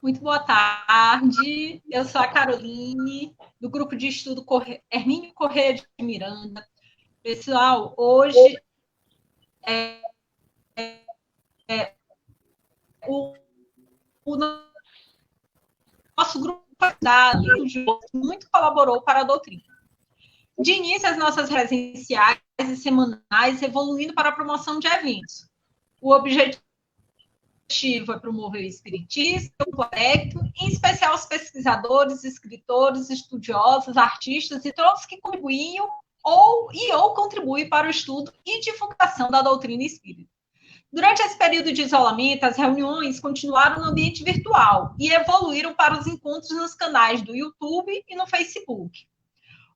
Muito boa tarde. Eu sou a Caroline, do grupo de estudo Hermínio Corrêa de Miranda. Pessoal, hoje o nosso grupo muito colaborou para a doutrina. De início, as nossas presenciais e semanais evoluindo para a promoção de eventos. O objetivo é promover o espiritismo, o intelecto, em especial os pesquisadores, escritores, estudiosos, artistas e todos que contribuíam ou contribuem para o estudo e divulgação da doutrina espírita. Durante esse período de isolamento, as reuniões continuaram no ambiente virtual e evoluíram para os encontros nos canais do YouTube e no Facebook.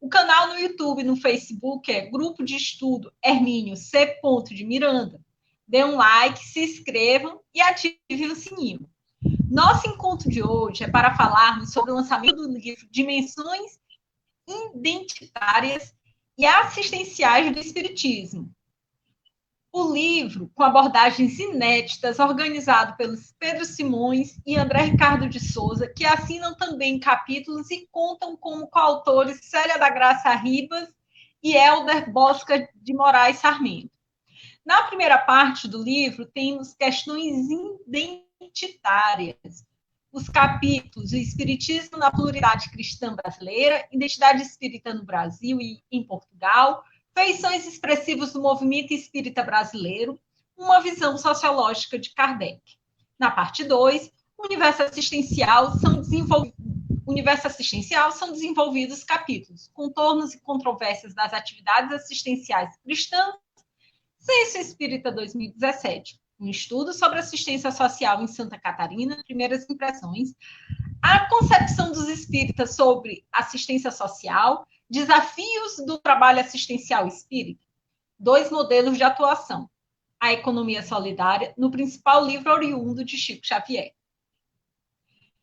O canal no YouTube e no Facebook é Grupo de Estudo Hermínio C. de Miranda. Dê um like, se inscrevam e ativem o sininho. Nosso encontro de hoje é para falarmos sobre o lançamento do livro Dimensões Identitárias e Assistenciais do Espiritismo. O livro, com abordagens inéditas, organizado pelos Pedro Simões e André Ricardo de Souza, que assinam também capítulos e contam como coautores Célia da Graça Ribas e Helder Bosca de Moraes Sarmento. Na primeira parte do livro, temos questões identitárias. Os capítulos: o Espiritismo na Pluralidade Cristã Brasileira, Identidade Espírita no Brasil e em Portugal, Feições expressivas do movimento espírita brasileiro, uma visão sociológica de Kardec. Na parte 2, Universo Assistencial são desenvolvidos capítulos: Contornos e Controvérsias das Atividades Assistenciais Cristãs, Censo Espírita 2017, um estudo sobre assistência social em Santa Catarina, primeiras impressões, a concepção dos espíritas sobre assistência social, desafios do trabalho assistencial espírita, 2 modelos de atuação, a economia solidária, no principal livro oriundo de Chico Xavier.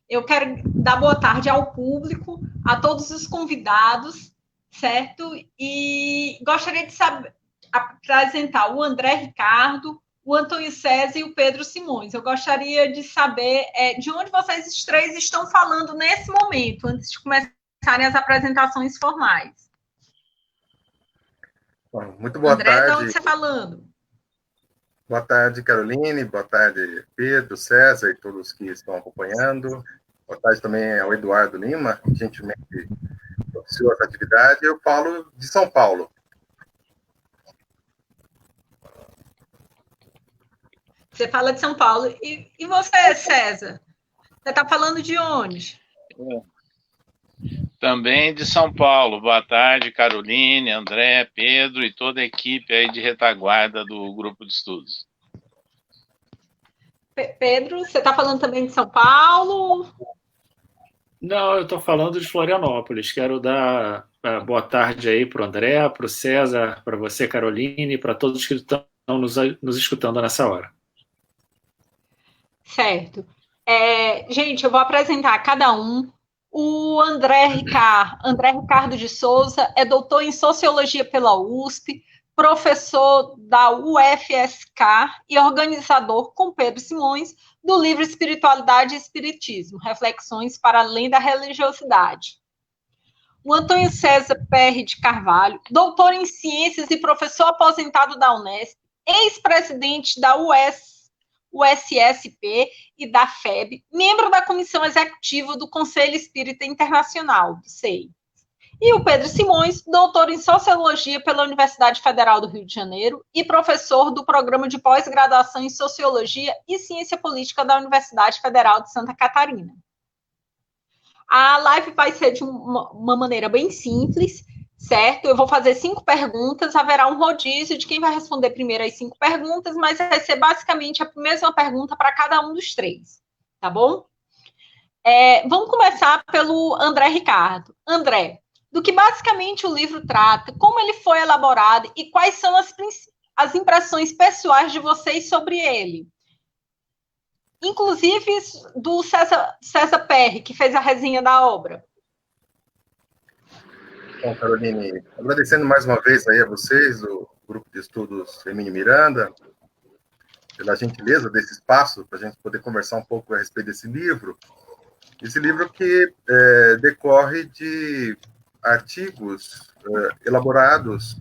Eu quero dar boa tarde ao público, a todos os convidados, certo? E gostaria de apresentar o André Ricardo, o Antônio César e o Pedro Simões. Eu gostaria de saber de onde vocês três estão falando nesse momento, antes de começarem as apresentações formais. Bom, muito boa André, tarde. de onde você está falando? Boa tarde, Caroline. Boa tarde, Pedro, César e todos que estão acompanhando. Boa tarde também ao Eduardo Lima, que gentilmente propiciou essa atividade. Eu falo de São Paulo. Você fala de São Paulo. E você, César? Você está falando de onde? Também de São Paulo. Boa tarde, Caroline, André, Pedro e toda a equipe aí de retaguarda do grupo de estudos. Pedro, você está falando também de São Paulo? Não, eu estou falando de Florianópolis. Quero dar boa tarde aí para o André, para o César, para você, Caroline, e para todos que estão nos escutando nessa hora. Certo. Gente, eu vou apresentar a cada um. O André Ricardo de Souza é doutor em Sociologia pela USP, professor da UFSK e organizador, com Pedro Simões, do livro Espiritualidade e Espiritismo, Reflexões para Além da Religiosidade. O Antônio César Perry de Carvalho, doutor em Ciências e professor aposentado da Unesp, ex-presidente da USSP e da FEB, membro da Comissão Executiva do Conselho Espírita Internacional, do CEI. E o Pedro Simões, doutor em Sociologia pela Universidade Federal do Rio de Janeiro e professor do Programa de Pós-Graduação em Sociologia e Ciência Política da Universidade Federal de Santa Catarina. A live vai ser de uma maneira bem simples, certo? Eu vou fazer 5 perguntas, haverá um rodízio de quem vai responder primeiro as 5 perguntas, mas vai ser basicamente a mesma pergunta para cada um dos 3, tá bom? Vamos começar pelo André Ricardo. André, do que basicamente o livro trata, como ele foi elaborado e quais são as impressões pessoais de vocês sobre ele? Inclusive do César Perry, que fez a resenha da obra. Bom, Caroline, agradecendo mais uma vez aí a vocês, do Grupo de Estudos Hermínio Miranda, pela gentileza desse espaço, para a gente poder conversar um pouco a respeito desse livro. Esse livro que decorre de artigos elaborados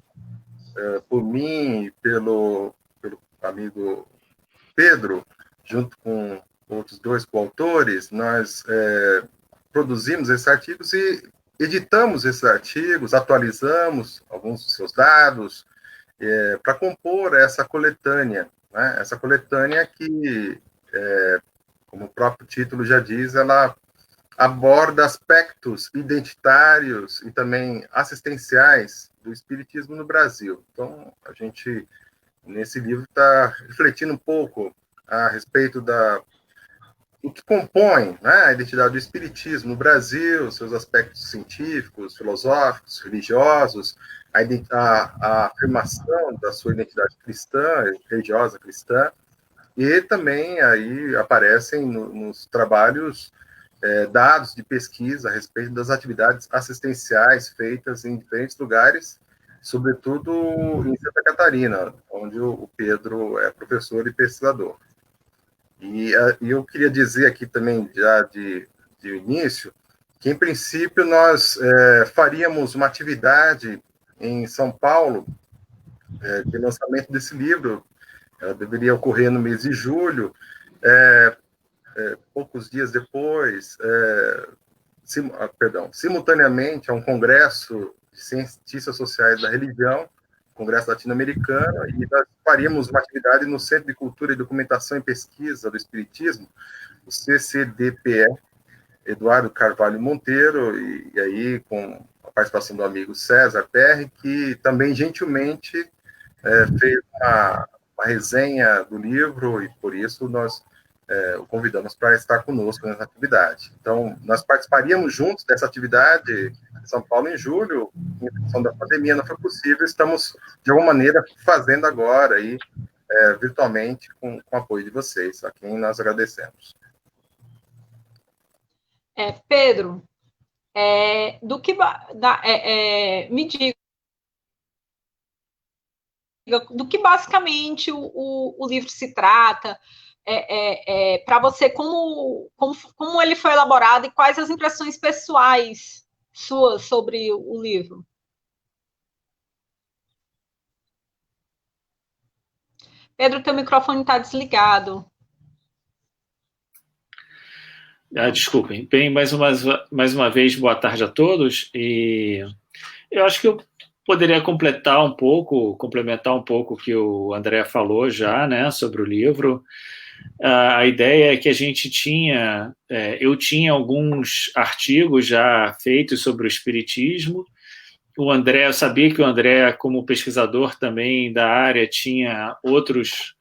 por mim e pelo amigo Pedro, junto com outros 2 coautores. Nós produzimos esses artigos e editamos esses artigos, atualizamos alguns dos seus dados para compor essa coletânea, né? Essa coletânea que, como o próprio título já diz, ela aborda aspectos identitários e também assistenciais do espiritismo no Brasil. Então, a gente, nesse livro, está refletindo um pouco a respeito do que compõe, né, a identidade do espiritismo no Brasil, seus aspectos científicos, filosóficos, religiosos, a afirmação da sua identidade cristã, religiosa cristã, e também aí aparecem nos trabalhos dados de pesquisa a respeito das atividades assistenciais feitas em diferentes lugares, sobretudo em Santa Catarina, onde o Pedro é professor e pesquisador. E eu queria dizer aqui também, já de início, que, em princípio, nós faríamos uma atividade em São Paulo de lançamento desse livro. Ela deveria ocorrer no mês de julho. Poucos dias depois, simultaneamente a um congresso de cientistas sociais da religião, Congresso Latino-Americano, e nós faríamos uma atividade no Centro de Cultura e Documentação e Pesquisa do Espiritismo, o CCDPE, Eduardo Carvalho Monteiro, e aí com a participação do amigo César Perry, que também gentilmente fez uma resenha do livro, e por isso nós o convidamos para estar conosco nessa atividade. Então, nós participaríamos juntos dessa atividade em São Paulo em julho. Em função da pandemia não foi possível, estamos, de alguma maneira, fazendo agora, aí, virtualmente, com o apoio de vocês, a quem nós agradecemos. Pedro, me diga do que basicamente o livro se trata, para você, como ele foi elaborado e quais as impressões pessoais suas sobre o livro. Pedro, teu microfone está desligado. Desculpem. Bem, mais uma vez, boa tarde a todos. E eu acho que eu poderia complementar um pouco o que o André falou já, né, sobre o livro. A ideia é que a gente eu tinha alguns artigos já feitos sobre o espiritismo. Eu sabia que o André, como pesquisador também da área, tinha outros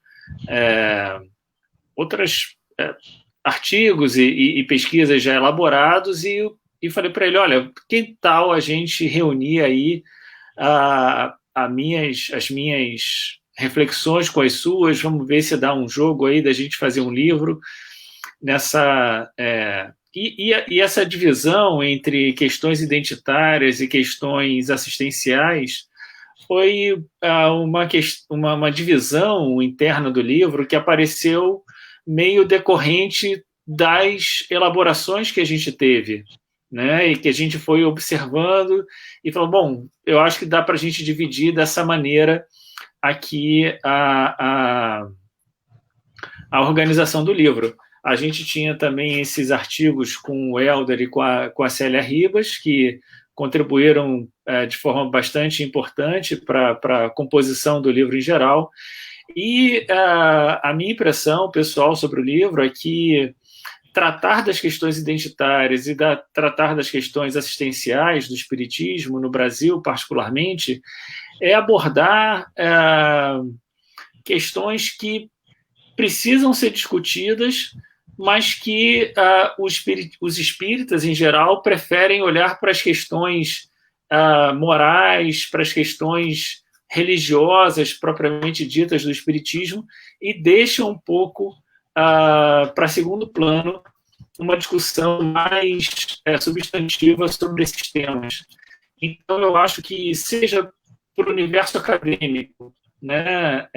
artigos e pesquisas já elaborados, e falei para ele, olha, que tal a gente reunir aí as minhas reflexões com as suas, vamos ver se dá um jogo aí da gente fazer um livro nessa... E essa divisão entre questões identitárias e questões assistenciais foi uma divisão interna do livro que apareceu meio decorrente das elaborações que a gente teve, né, e que a gente foi observando e falou, bom, eu acho que dá para a gente dividir dessa maneira aqui a organização do livro. A gente tinha também esses artigos com o Helder e com a Célia Ribas, que contribuíram de forma bastante importante para a composição do livro em geral. E a minha impressão pessoal sobre o livro é que tratar das questões identitárias e tratar das questões assistenciais do espiritismo no Brasil, particularmente, é abordar questões que precisam ser discutidas, mas que os espíritas, em geral, preferem olhar para as questões morais, para as questões religiosas, propriamente ditas, do espiritismo, e deixam um pouco para segundo plano uma discussão mais substantiva sobre esses temas. Então, eu acho que, seja para o universo acadêmico, né,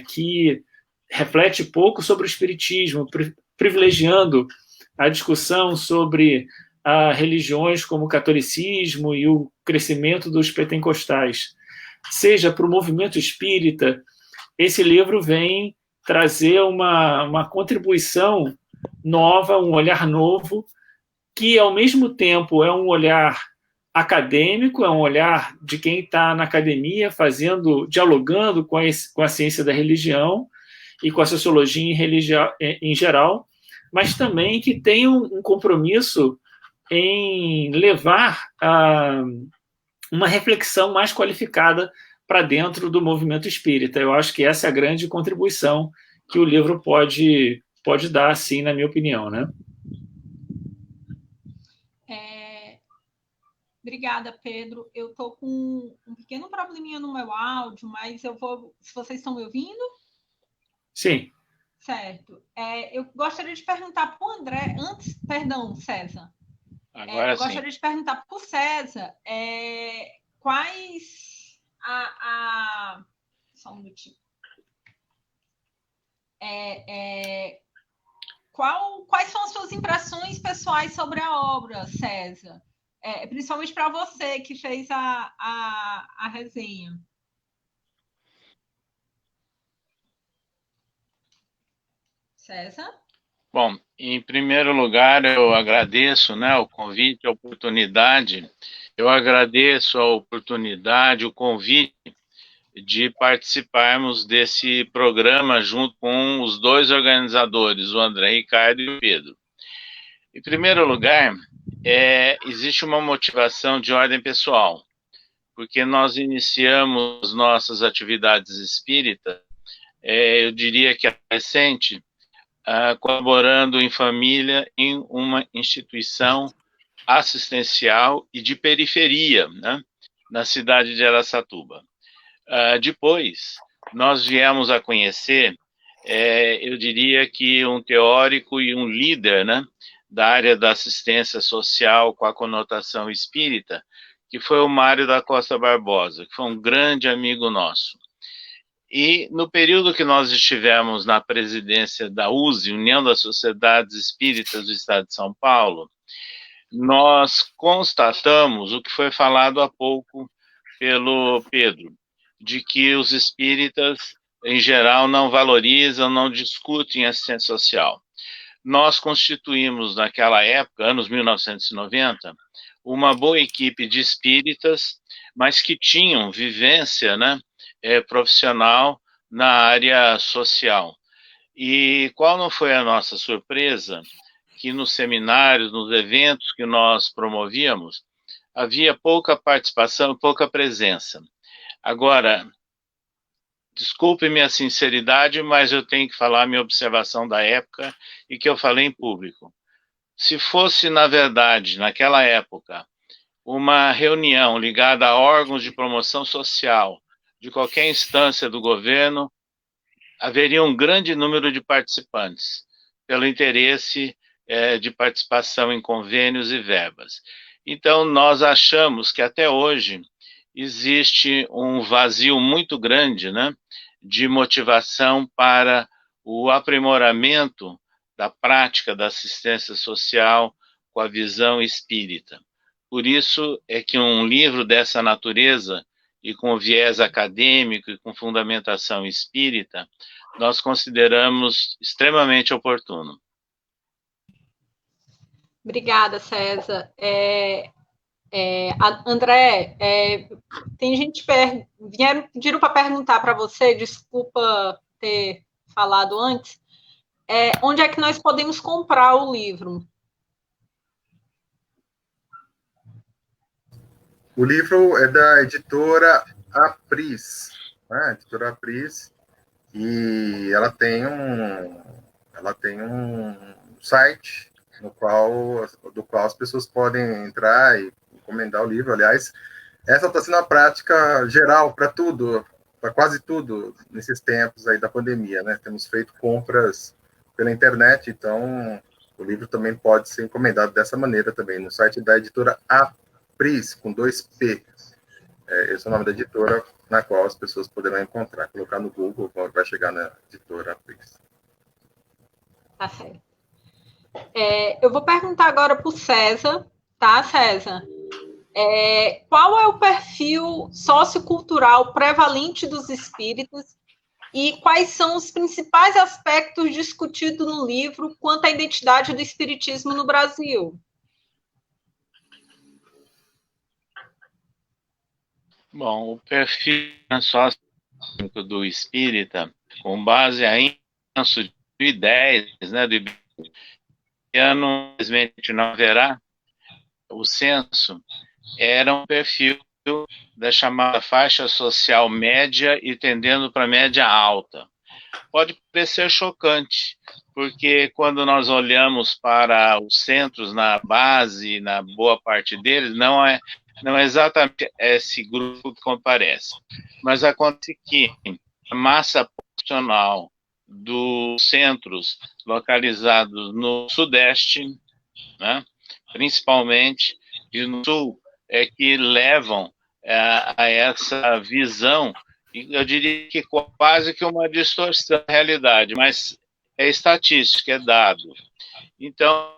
que reflete pouco sobre o espiritismo, privilegiando a discussão sobre religiões como o catolicismo e o crescimento dos pentecostais, seja para o movimento espírita, esse livro vem trazer uma contribuição nova, um olhar novo, que, ao mesmo tempo, é um olhar acadêmico, é um olhar de quem está na academia, dialogando com a ciência da religião e com a sociologia em geral, mas também que tem um compromisso em levar uma reflexão mais qualificada para dentro do movimento espírita. Eu acho que essa é a grande contribuição que o livro pode dar, assim, na minha opinião, né? Obrigada, Pedro. Eu estou com um pequeno probleminha no meu áudio, mas eu vou... Se vocês estão me ouvindo? Sim. Certo. Eu gostaria de perguntar para o André, perdão, César. Agora eu gostaria de perguntar para o César quais só um minutinho. Quais são as suas impressões pessoais sobre a obra, César? Principalmente para você que fez a resenha. César? Bom, em primeiro lugar, eu agradeço, né, o convite, a oportunidade. Eu agradeço a oportunidade, o convite de participarmos desse programa junto com os dois organizadores, o André Ricardo e o Pedro. Em primeiro lugar, existe uma motivação de ordem pessoal, porque nós iniciamos nossas atividades espíritas, eu diria que recente, colaborando em família em uma instituição assistencial e de periferia, né, na cidade de Araçatuba. Depois, nós viemos a conhecer, eu diria que um teórico e um líder, né, da área da assistência social com a conotação espírita, que foi o Mário da Costa Barbosa, que foi um grande amigo nosso. E no período que nós estivemos na presidência da USE, União das Sociedades Espíritas do Estado de São Paulo, nós constatamos o que foi falado há pouco pelo Pedro, de que os espíritas, em geral, não valorizam, não discutem assistência social. Nós constituímos, naquela época, anos 1990, uma boa equipe de espíritas, mas que tinham vivência, né, profissional na área social. E qual não foi a nossa surpresa? Que nos seminários, nos eventos que nós promovíamos, havia pouca participação, pouca presença. Agora, desculpe minha sinceridade, mas eu tenho que falar minha observação da época e que eu falei em público. Se fosse, na verdade, naquela época, uma reunião ligada a órgãos de promoção social de qualquer instância do governo, haveria um grande número de participantes, pelo interesse de participação em convênios e verbas. Então, nós achamos que até hoje existe um vazio muito grande, né, de motivação para o aprimoramento da prática da assistência social com a visão espírita. Por isso é que um livro dessa natureza, e com viés acadêmico e com fundamentação espírita, nós consideramos extremamente oportuno. Obrigada, César. André, tem gente pediram para perguntar para você, desculpa ter falado antes, onde é que nós podemos comprar o livro? O livro é da editora Apris, né? Editora Apris, e ela tem um site do qual as pessoas podem entrar e encomendar o livro. Aliás, essa está sendo a prática geral para tudo, para quase tudo, nesses tempos aí da pandemia, né? Temos feito compras pela internet, então o livro também pode ser encomendado dessa maneira também, no site da editora Apris, com 2 P. Esse é o nome da editora na qual as pessoas poderão encontrar. Colocar no Google, vai chegar na editora Apris. Tá certo. Eu vou perguntar agora para o César, tá, César? Qual é o perfil sociocultural prevalente dos espíritas e quais são os principais aspectos discutidos no livro quanto à identidade do espiritismo no Brasil? Bom, o perfil socioeconômico do espírita, com base em censo de 2010, né, do ano, infelizmente não haverá, o censo era um perfil da chamada faixa social média e tendendo para média alta. Pode parecer chocante, porque quando nós olhamos para os centros na base, na boa parte deles, não é exatamente esse grupo que comparece. Mas acontece que a massa populacional dos centros localizados no Sudeste, né, principalmente, e no Sul, é que levam a essa visão, eu diria que quase que uma distorção da realidade, mas é estatística, é dado. Então,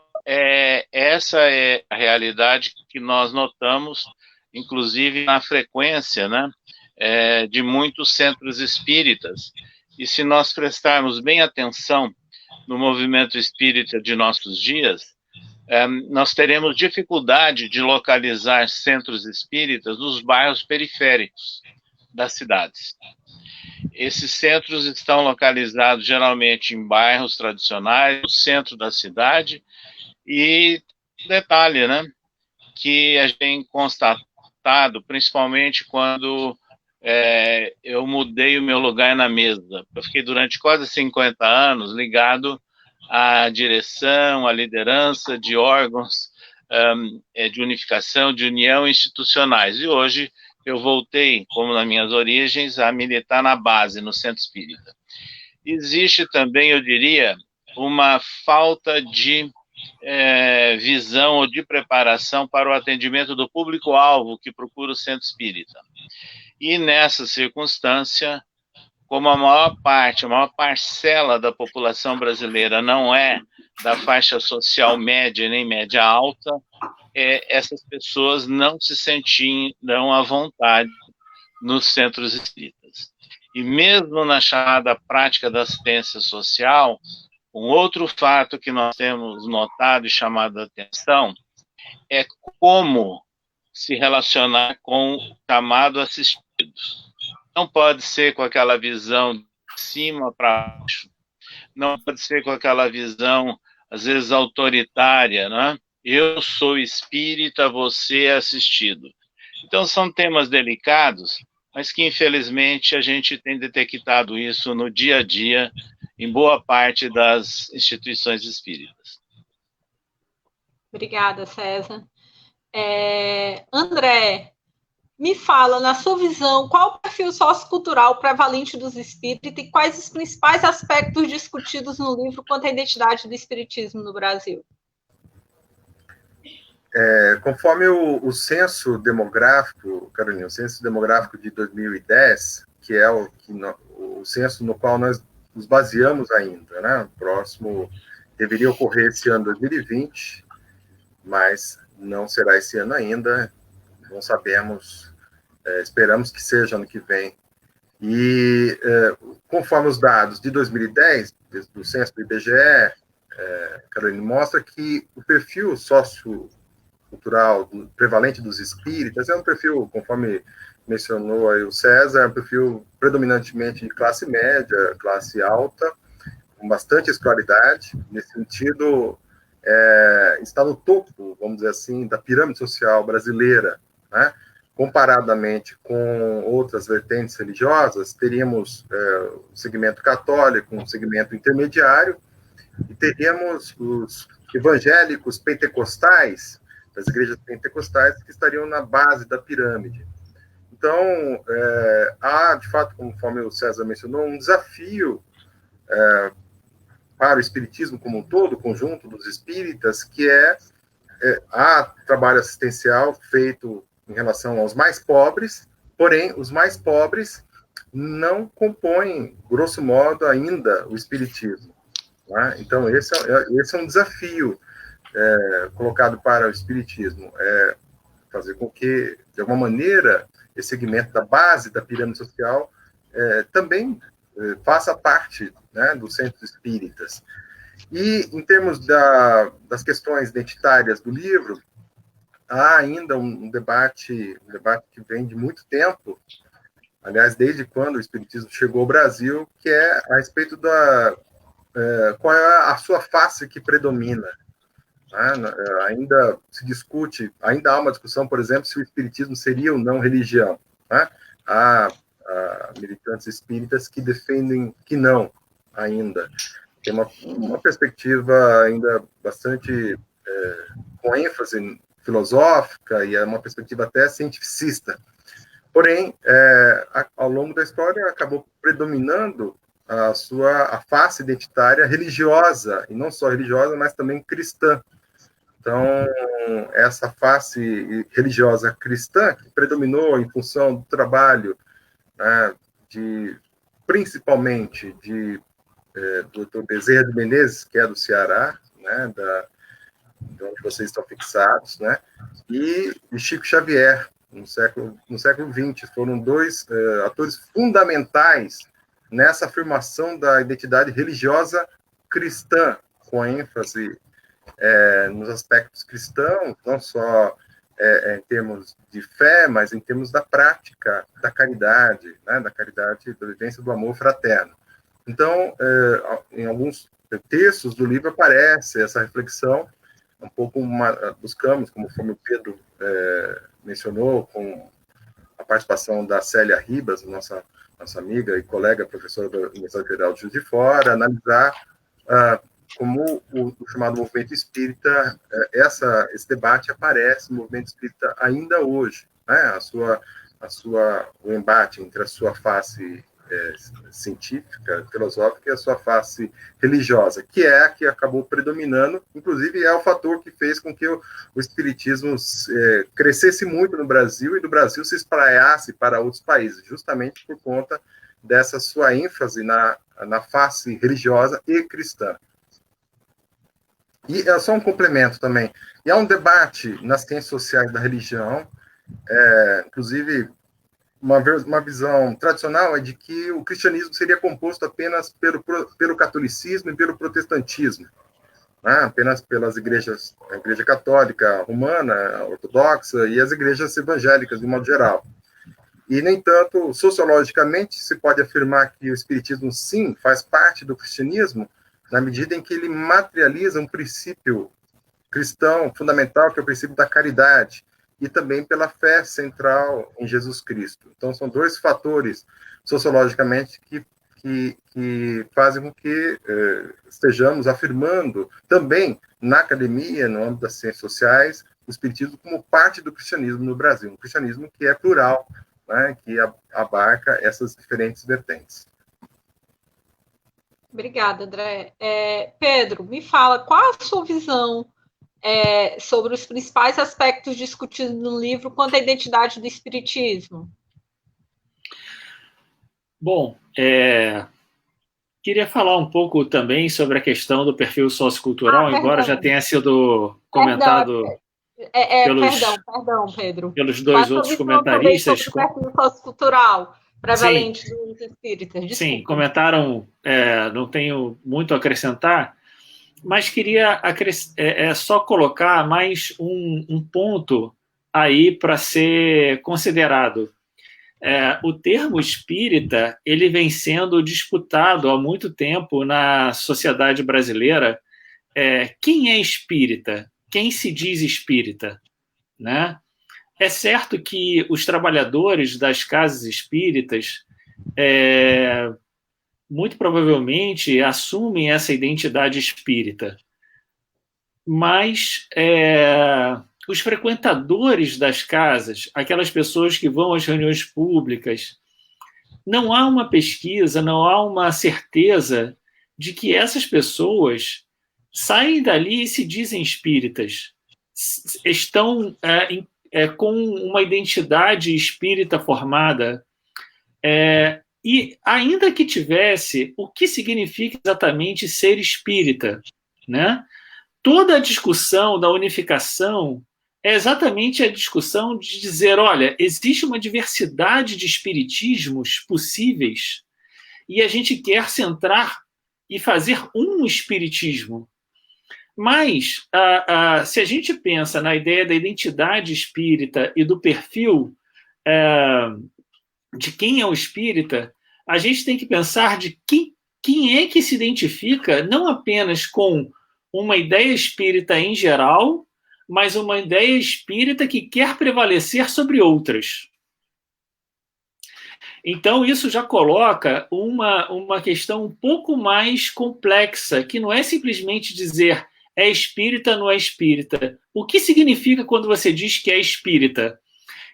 essa é a realidade que nós notamos, inclusive na frequência, né, de muitos centros espíritas. E se nós prestarmos bem atenção no movimento espírita de nossos dias, nós teremos dificuldade de localizar centros espíritas nos bairros periféricos das cidades. Esses centros estão localizados geralmente em bairros tradicionais, no centro da cidade, e detalhe, né, que a gente tem constatado, principalmente quando eu mudei o meu lugar na mesa. Eu fiquei durante quase 50 anos ligado à direção, à liderança de órgãos de unificação, de união institucionais. E hoje eu voltei, como nas minhas origens, a militar na base, no centro espírita. Existe também, eu diria, uma falta de visão ou de preparação para o atendimento do público-alvo que procura o centro espírita. E nessa circunstância, como a maior parcela da população brasileira não é da faixa social média nem média alta, essas pessoas não se sentiram à vontade nos centros espíritas. E mesmo na chamada prática da assistência social, um outro fato que nós temos notado e chamado a atenção é como se relacionar com o chamado assistidos. Não pode ser com aquela visão de cima para baixo, não pode ser com aquela visão, às vezes, autoritária, né? Eu sou espírita, você é assistido. Então, são temas delicados, mas que, infelizmente, a gente tem detectado isso no dia a dia, em boa parte das instituições espíritas. Obrigada, César. André, me fala, na sua visão, qual o perfil sociocultural prevalente dos espíritas e quais os principais aspectos discutidos no livro quanto à identidade do espiritismo no Brasil? Conforme o censo demográfico, Carolina, o censo demográfico de 2010, que é o censo no qual nós nos baseamos ainda, né? O próximo deveria ocorrer esse ano 2020, mas não será esse ano ainda, não sabemos, esperamos que seja ano que vem. E conforme os dados de 2010, do censo do IBGE, Carolina, mostra que o perfil sociocultural prevalente dos espíritas é um perfil, conforme mencionou aí o César, é um perfil predominantemente de classe média, classe alta, com bastante escolaridade. Nesse sentido, está no topo, vamos dizer assim, da pirâmide social brasileira, né? Comparadamente com outras vertentes religiosas, teríamos o segmento católico, um segmento intermediário, e teríamos os evangélicos pentecostais, das igrejas pentecostais, que estariam na base da pirâmide. Então, há, de fato, conforme o César mencionou, um desafio para o espiritismo como um todo, o conjunto dos espíritas, que há trabalho assistencial feito em relação aos mais pobres, porém, os mais pobres não compõem, grosso modo, ainda o espiritismo. Né? Então, esse é um desafio colocado para o Espiritismo, fazer com que, de alguma maneira, esse segmento da base da pirâmide social também faça parte, né, dos centros espíritas. E, em termos das questões identitárias do livro, há ainda um debate que vem de muito tempo, aliás, desde quando o Espiritismo chegou ao Brasil, que é a respeito qual é a sua face que predomina. Né? Ainda se discute, ainda há uma discussão, por exemplo, se o Espiritismo seria ou não religião. Né? Há militantes espíritas que defendem que não, ainda. Tem uma perspectiva ainda bastante com ênfase filosófica e é uma perspectiva até cientificista. Porém, ao longo da história, acabou predominando a face identitária religiosa, e não só religiosa, mas também cristã. Então, essa face religiosa cristã, que predominou em função do trabalho, né, principalmente do Dr. Bezerra de Menezes, que é do Ceará, né, de onde vocês estão fixados, né, e Chico Xavier, no século XX. Foram dois atores fundamentais nessa afirmação da identidade religiosa cristã, com ênfase nos aspectos cristãos, não só em termos de fé, mas em termos da prática, da caridade, né, da vivência do amor fraterno. Então, em alguns textos do livro aparece essa reflexão, um pouco buscamos, como o Pedro mencionou, com a participação da Célia Ribas, nossa amiga e colega, professora da Universidade Federal de Juiz de Fora, analisar como o chamado movimento espírita, esse debate aparece no movimento espírita ainda hoje, né? O embate entre a sua face científica, filosófica, e a sua face religiosa, que é a que acabou predominando, inclusive é o fator que fez com que o espiritismo crescesse muito no Brasil e do Brasil se espraiasse para outros países, justamente por conta dessa sua ênfase na face religiosa e cristã. E é só um complemento também. E há um debate nas ciências sociais da religião, inclusive uma visão tradicional é de que o cristianismo seria composto apenas pelo catolicismo e pelo protestantismo, né? Apenas pelas igrejas, a igreja católica, romana, ortodoxa e as igrejas evangélicas, de modo geral. E, no entanto, sociologicamente, se pode afirmar que o espiritismo, sim, faz parte do cristianismo, na medida em que ele materializa um princípio cristão fundamental, que é o princípio da caridade, e também pela fé central em Jesus Cristo. Então, são dois fatores, sociologicamente, que fazem com que estejamos afirmando também na academia, no âmbito das ciências sociais, o espiritismo como parte do cristianismo no Brasil, um cristianismo que é plural, né, que abarca essas diferentes vertentes. Obrigada, André. Pedro, me fala, qual a sua visão sobre os principais aspectos discutidos no livro quanto à identidade do espiritismo? Bom, queria falar um pouco também sobre a questão do perfil sociocultural, embora já tenha sido comentado perdão, Pedro. Pelos dois outros comentaristas. Sobre o perfil sociocultural prevalente dos espíritas. Desculpa. Sim, comentaram, não tenho muito a acrescentar, mas queria só colocar mais um ponto aí para ser considerado. O termo espírita, ele vem sendo disputado há muito tempo na sociedade brasileira. Quem é espírita? Quem se diz espírita? Né? É certo que os trabalhadores das casas espíritas muito provavelmente assumem essa identidade espírita, mas os frequentadores das casas, aquelas pessoas que vão às reuniões públicas, não há uma pesquisa, não há uma certeza de que essas pessoas saem dali e se dizem espíritas, estão com uma identidade espírita formada. E ainda que tivesse, o que significa exatamente ser espírita, né? Toda a discussão da unificação é exatamente a discussão de dizer, olha, existe uma diversidade de espiritismos possíveis e a gente quer centrar e fazer um espiritismo. Mas, se a gente pensa na ideia da identidade espírita e do perfil de quem é o espírita, a gente tem que pensar de quem é que se identifica não apenas com uma ideia espírita em geral, mas uma ideia espírita que quer prevalecer sobre outras. Então, isso já coloca uma questão um pouco mais complexa, que não é simplesmente dizer é espírita, não é espírita. O que significa quando você diz que é espírita?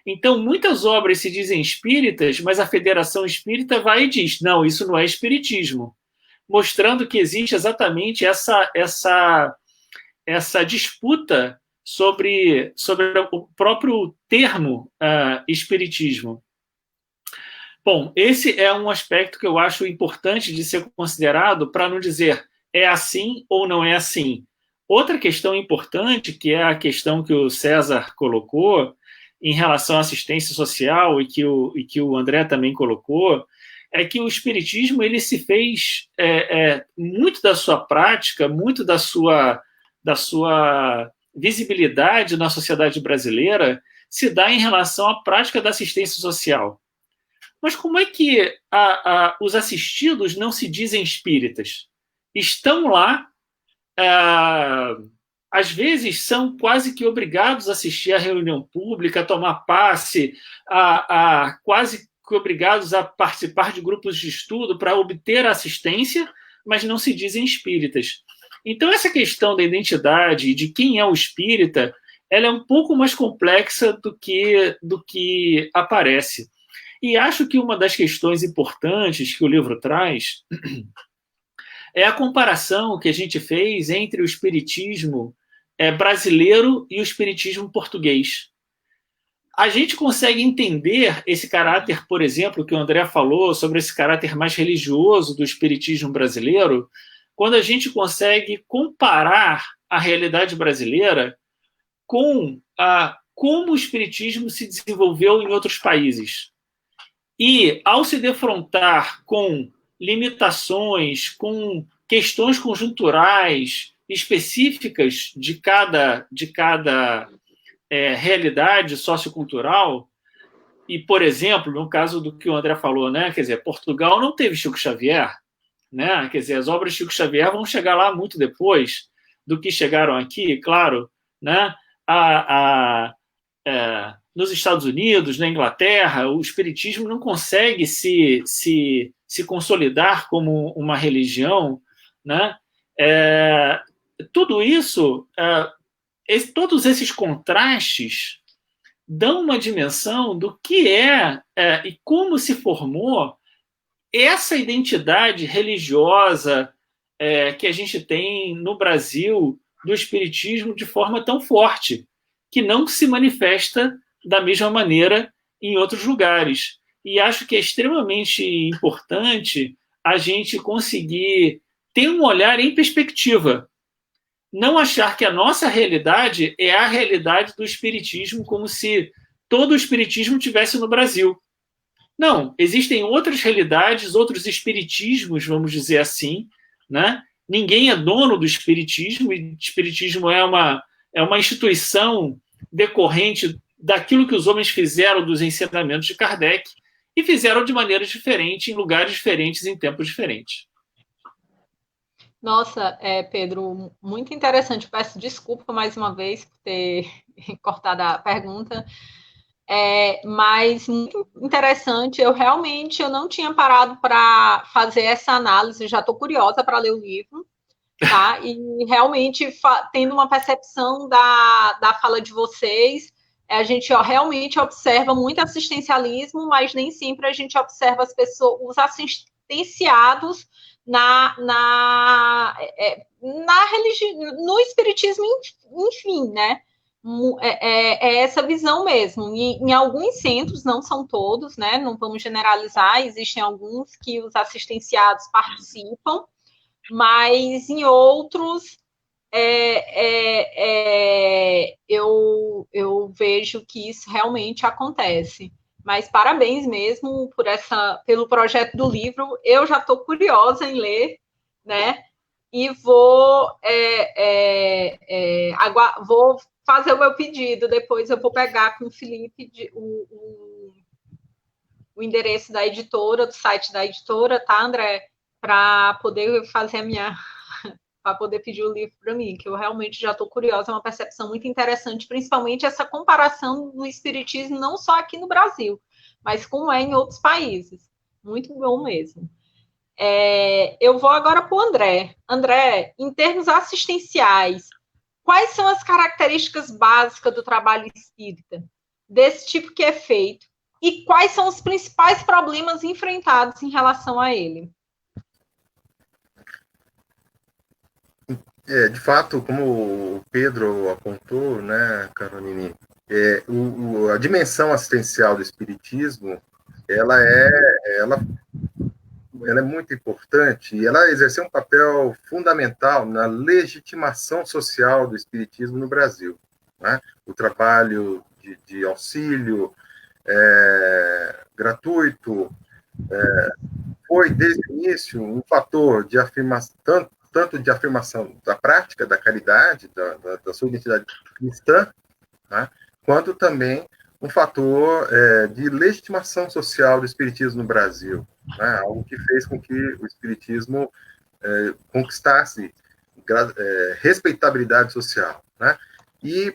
Então, muitas obras se dizem espíritas, mas a Federação Espírita vai e diz, não, isso não é espiritismo. Mostrando que existe exatamente essa disputa sobre o próprio termo espiritismo. Bom, esse é um aspecto que eu acho importante de ser considerado para não dizer é assim ou não é assim. Outra questão importante, que é a questão que o César colocou em relação à assistência social e que o André também colocou, é que o espiritismo ele se fez muito da sua prática, muito da sua visibilidade na sociedade brasileira se dá em relação à prática da assistência social. Mas como é que os assistidos não se dizem espíritas? Estão lá, às vezes são quase que obrigados a assistir à reunião pública, a tomar passe, quase que obrigados a participar de grupos de estudo para obter assistência, mas não se dizem espíritas. Então, essa questão da identidade e de quem é o espírita, ela é um pouco mais complexa do que aparece. E acho que uma das questões importantes que o livro traz é a comparação que a gente fez entre o espiritismo brasileiro e o espiritismo português. A gente consegue entender esse caráter, por exemplo, que o André falou, sobre esse caráter mais religioso do espiritismo brasileiro, quando a gente consegue comparar a realidade brasileira com como o espiritismo se desenvolveu em outros países. E, ao se defrontar com limitações, com questões conjunturais específicas de cada realidade sociocultural, e, por exemplo, no caso do que o André falou, né, quer dizer, Portugal não teve Chico Xavier, né, quer dizer, as obras de Chico Xavier vão chegar lá muito depois do que chegaram aqui, claro, né, nos Estados Unidos, na Inglaterra, o espiritismo não consegue se consolidar como uma religião, né? Tudo isso, todos esses contrastes dão uma dimensão do que e como se formou essa identidade religiosa que a gente tem no Brasil do espiritismo de forma tão forte, que não se manifesta da mesma maneira em outros lugares. E acho que é extremamente importante a gente conseguir ter um olhar em perspectiva. Não achar que a nossa realidade é a realidade do espiritismo, como se todo o espiritismo tivesse no Brasil. Não, existem outras realidades, outros espiritismos, vamos dizer assim, né? Ninguém é dono do espiritismo, e o espiritismo é uma instituição decorrente daquilo que os homens fizeram dos ensinamentos de Kardec e fizeram de maneiras diferentes, em lugares diferentes, em tempos diferentes. Nossa, Pedro, muito interessante. Peço desculpa mais uma vez por ter cortado a pergunta, mas muito interessante. Eu não tinha parado para fazer essa análise, já estou curiosa para ler o livro, tá? E realmente, tendo uma percepção da fala de vocês, a gente realmente observa muito assistencialismo, mas nem sempre a gente observa as pessoas, os assistenciados na religião, no espiritismo, enfim, né? é essa visão mesmo. Em alguns centros, não são todos, né? Não vamos generalizar, existem alguns que os assistenciados participam, mas em outros eu vejo que isso realmente acontece. Mas parabéns mesmo pelo projeto do livro. Eu já estou curiosa em ler, né? E vou fazer o meu pedido. Depois eu vou pegar com o Felipe o endereço da editora, do site da editora, tá, André? Para poder fazer para poder pedir o livro para mim, que eu realmente já estou curiosa, é uma percepção muito interessante, principalmente essa comparação do espiritismo, não só aqui no Brasil, mas como é em outros países. Muito bom mesmo. Eu vou agora para o André. André, em termos assistenciais, quais são as características básicas do trabalho espírita, desse tipo que é feito, e quais são os principais problemas enfrentados em relação a ele? De fato, como o Pedro apontou, né, Caroline, a dimensão assistencial do espiritismo, ela é muito importante e ela exerceu um papel fundamental na legitimação social do espiritismo no Brasil, né? O trabalho de auxílio gratuito foi, desde o início, um fator de afirmação, tanto de afirmação da prática da caridade, da sua identidade cristã, né? Quanto também um fator de legitimação social do espiritismo no Brasil, né? Algo que fez com que o espiritismo conquistasse respeitabilidade social, né? E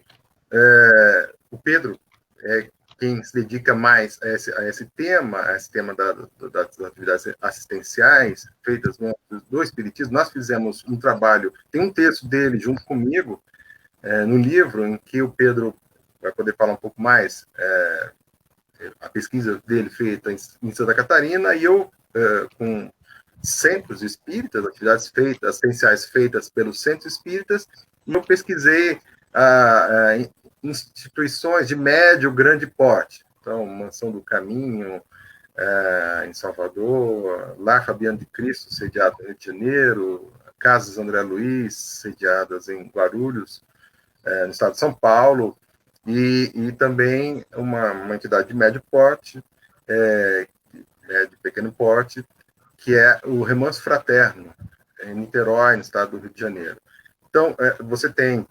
o Pedro quem se dedica mais a esse tema das atividades assistenciais feitas do espiritismo. Nós fizemos um trabalho, tem um texto dele junto comigo no livro, em que o Pedro vai poder falar um pouco mais, a pesquisa dele feita em Santa Catarina, e eu, com centros espíritas, atividades assistenciais feitas pelos centros espíritas, eu pesquisei instituições de médio, grande porte. Então, Mansão do Caminho, em Salvador, Lar Fabiano de Cristo, sediado no Rio de Janeiro, Casas André Luiz, sediadas em Guarulhos, no estado de São Paulo, e também uma entidade de médio porte, de pequeno porte, que é o Remanso Fraterno, em Niterói, no estado do Rio de Janeiro. Então, você tem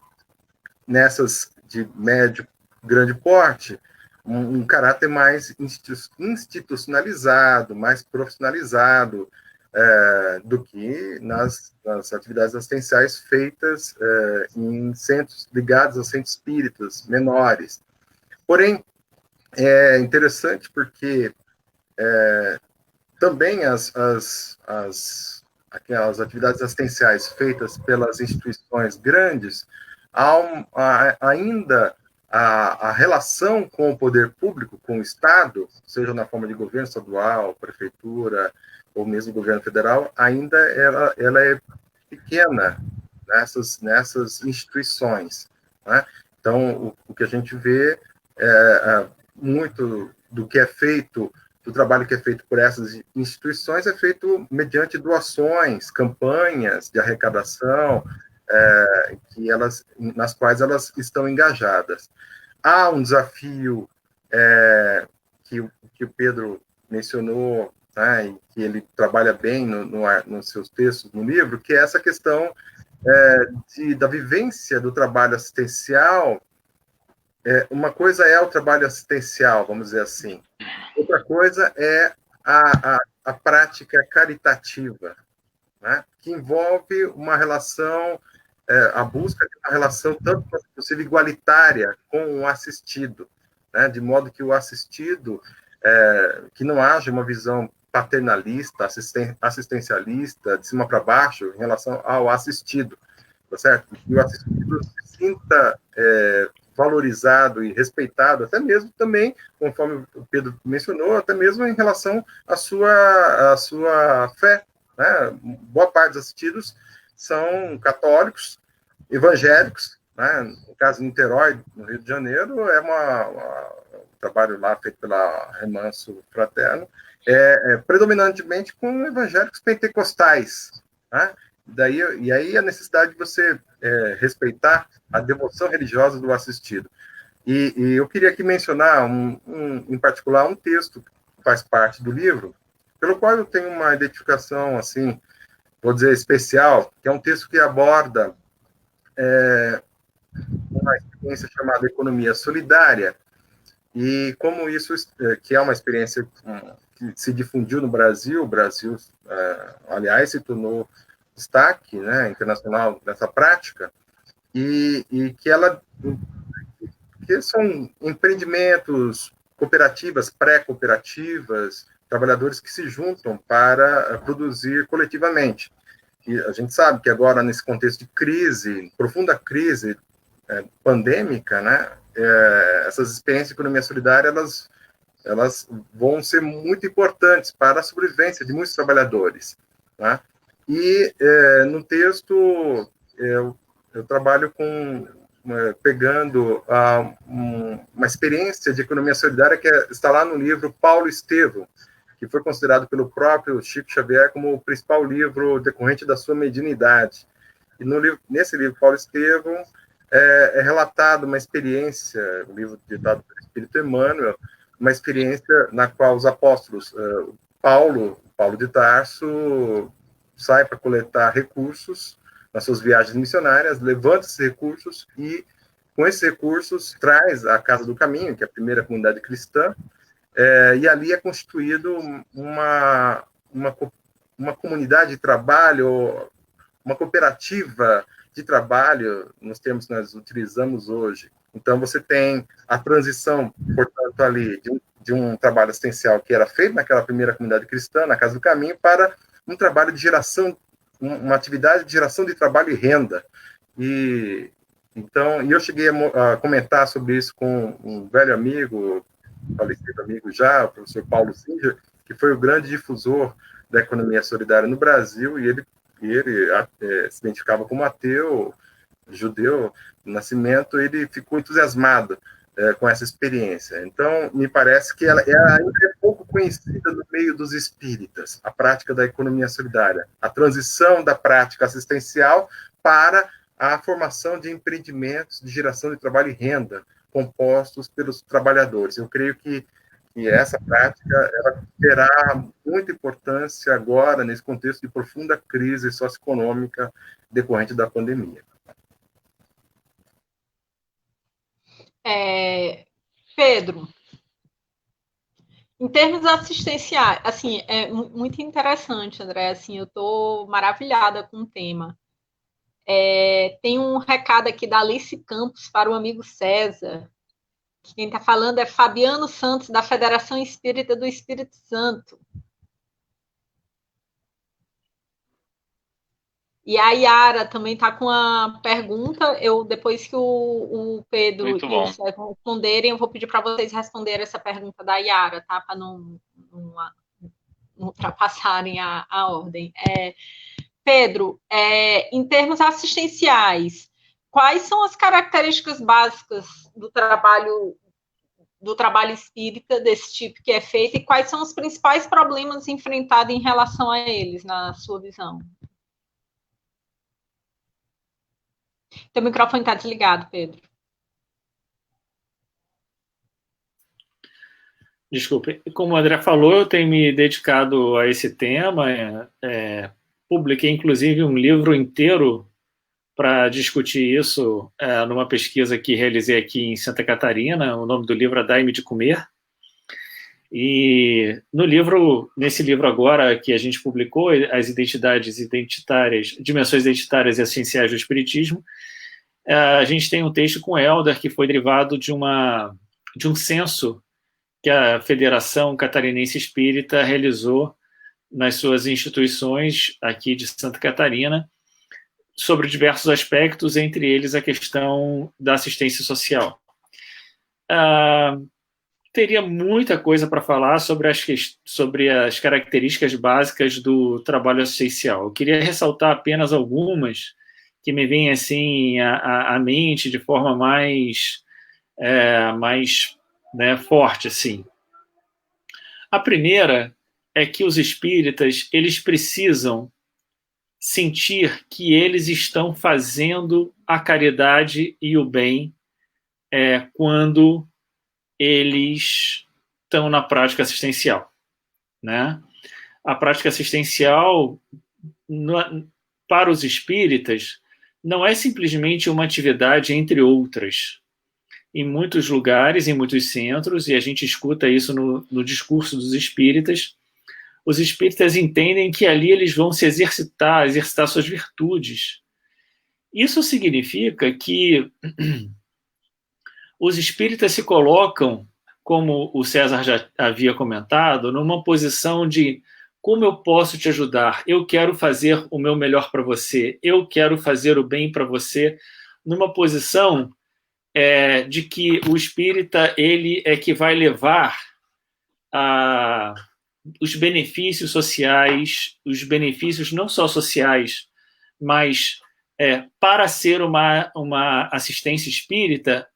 nessas de médio, grande porte, um caráter mais institucionalizado, mais profissionalizado do que nas atividades assistenciais feitas em centros ligados aos centros espíritas menores. Porém, é interessante porque também aquelas atividades assistenciais feitas pelas instituições grandes, ainda a relação com o poder público, com o Estado, seja na forma de governo estadual, prefeitura, ou mesmo governo federal, ainda ela é pequena nessas instituições, né? Então, o que a gente vê muito do que é feito, do trabalho que é feito por essas instituições, é feito mediante doações, campanhas de arrecadação, nas quais elas estão engajadas. Há um desafio que o Pedro mencionou, né, e que ele trabalha bem nos seus textos no livro, que é essa questão da vivência do trabalho assistencial. Uma coisa é o trabalho assistencial, vamos dizer assim. Outra coisa é a prática caritativa, né, que envolve uma relação, a busca de uma relação tanto quanto possível igualitária com o assistido, né, de modo que o assistido, que não haja uma visão paternalista, assistencialista, de cima para baixo, em relação ao assistido, tá certo? Que o assistido se sinta valorizado e respeitado, até mesmo também, conforme o Pedro mencionou, até mesmo em relação à sua fé, né? Boa parte dos assistidos são católicos, evangélicos, né? No caso de Niterói, no Rio de Janeiro, é um trabalho lá feito pela Remanso Fraterno, predominantemente com evangélicos pentecostais, né? E aí a necessidade de você respeitar a devoção religiosa do assistido. E eu queria aqui mencionar, em particular, um texto que faz parte do livro, pelo qual eu tenho uma identificação, assim, vou dizer, especial, que é um texto que aborda uma experiência chamada economia solidária, e como isso, que é uma experiência que se difundiu no Brasil, o Brasil, aliás, se tornou destaque, né, internacional nessa prática, e que são empreendimentos, cooperativas, pré-cooperativas, trabalhadores que se juntam para produzir coletivamente. E a gente sabe que agora, nesse contexto de crise, profunda crise pandêmica, né, essas experiências de economia solidária, elas vão ser muito importantes para a sobrevivência de muitos trabalhadores, né? E no texto eu trabalho pegando uma experiência de economia solidária que está lá no livro Paulo Estevam, que foi considerado pelo próprio Chico Xavier como o principal livro decorrente da sua mediunidade. E nesse livro Paulo Estevam é relatado uma experiência, um livro ditado pelo Espírito Emmanuel, uma experiência na qual os apóstolos Paulo de Tarso sai para coletar recursos nas suas viagens missionárias, levanta esses recursos e, com esses recursos, traz a Casa do Caminho, que é a primeira comunidade cristã, e ali é constituído uma comunidade de trabalho, uma cooperativa de trabalho, nos termos que nós utilizamos hoje. Então, você tem a transição, portanto, ali, de um trabalho assistencial que era feito naquela primeira comunidade cristã, na Casa do Caminho, para um trabalho de geração, uma atividade de geração de trabalho e renda. E eu cheguei a comentar sobre isso com um velho amigo, falecido amigo já, o professor Paulo Singer, que foi o grande difusor da economia solidária no Brasil, e ele se identificava como ateu, judeu, no nascimento. Ele ficou entusiasmado com essa experiência. Então, me parece que ela ainda é pouco conhecida no meio dos espíritas, a prática da economia solidária, a transição da prática assistencial para a formação de empreendimentos de geração de trabalho e renda compostos pelos trabalhadores. Eu creio que essa prática ela terá muita importância agora, nesse contexto de profunda crise socioeconômica decorrente da pandemia. Pedro, em termos assistenciais, assim, é muito interessante, André, assim, eu estou maravilhada com o tema. Tem um recado aqui da Alice Campos para o amigo César. Quem está falando é Fabiano Santos, da Federação Espírita do Espírito Santo. E a Yara também está com uma pergunta. Depois que o Pedro e o Sérgio responderem, eu vou pedir para vocês responderem essa pergunta da Yara, tá? Para não ultrapassarem a ordem. Pedro, em termos assistenciais, quais são as características básicas do trabalho espírita desse tipo que é feito, e quais são os principais problemas enfrentados em relação a eles, na sua visão? Teu microfone está desligado, Pedro. Desculpe. Como o André falou, eu tenho me dedicado a esse tema. Publiquei, inclusive, um livro inteiro para discutir isso numa pesquisa que realizei aqui em Santa Catarina. O nome do livro é Dai-me de Comer. E nesse livro agora que a gente publicou, as dimensões identitárias e essenciais do Espiritismo, a gente tem um texto com Helder que foi derivado de um censo que a Federação Catarinense Espírita realizou nas suas instituições aqui de Santa Catarina, sobre diversos aspectos, entre eles a questão da assistência social. Teria muita coisa para falar sobre as características básicas do trabalho assistencial. Eu queria ressaltar apenas algumas que me vêm assim à mente de forma mais né, forte, assim. A primeira é que os espíritas, eles precisam sentir que eles estão fazendo a caridade e o bem quando eles estão na prática assistencial, né? A prática assistencial, para os espíritas, não é simplesmente uma atividade entre outras. Em muitos lugares, em muitos centros, e a gente escuta isso no discurso dos espíritas, os espíritas entendem que ali eles vão se exercitar suas virtudes. Isso significa que os espíritas se colocam, como o César já havia comentado, numa posição de como eu posso te ajudar? Eu quero fazer o meu melhor para você, eu quero fazer o bem para você, numa posição de que o espírita ele é que vai levar os benefícios sociais, os benefícios não só sociais, mas para ser uma assistência espírita,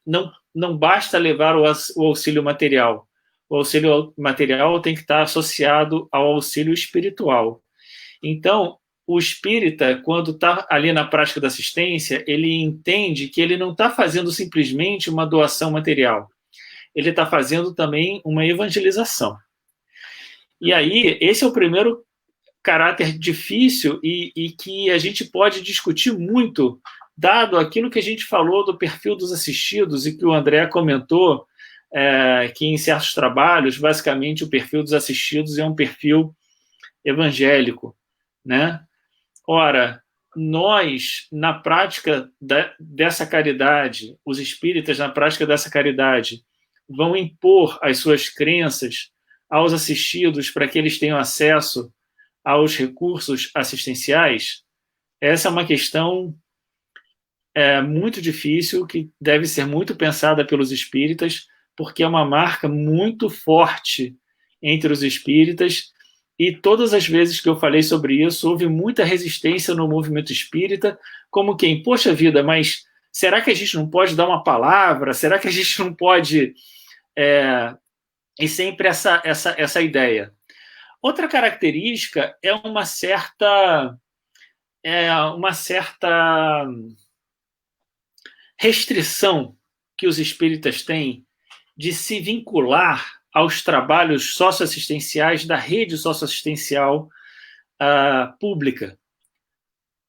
não basta levar o auxílio material. O auxílio material tem que estar associado ao auxílio espiritual. Então, o espírita, quando está ali na prática da assistência, ele entende que ele não está fazendo simplesmente uma doação material. Ele está fazendo também uma evangelização. E aí, esse é o primeiro caráter difícil e que a gente pode discutir muito, dado aquilo que a gente falou do perfil dos assistidos e que o André comentou, que em certos trabalhos, basicamente, o perfil dos assistidos é um perfil evangélico, né? Ora, nós, na prática dessa caridade, os espíritas, na prática dessa caridade, vão impor as suas crenças aos assistidos para que eles tenham acesso aos recursos assistenciais. Essa é uma questão muito difícil, que deve ser muito pensada pelos espíritas, porque é uma marca muito forte entre os espíritas, e todas as vezes que eu falei sobre isso, houve muita resistência no movimento espírita, como quem, poxa vida, mas será que a gente não pode dar uma palavra? Será que a gente não pode... E sempre essa ideia. Outra característica é uma certa restrição que os espíritas têm de se vincular aos trabalhos socioassistenciais da rede socioassistencial pública.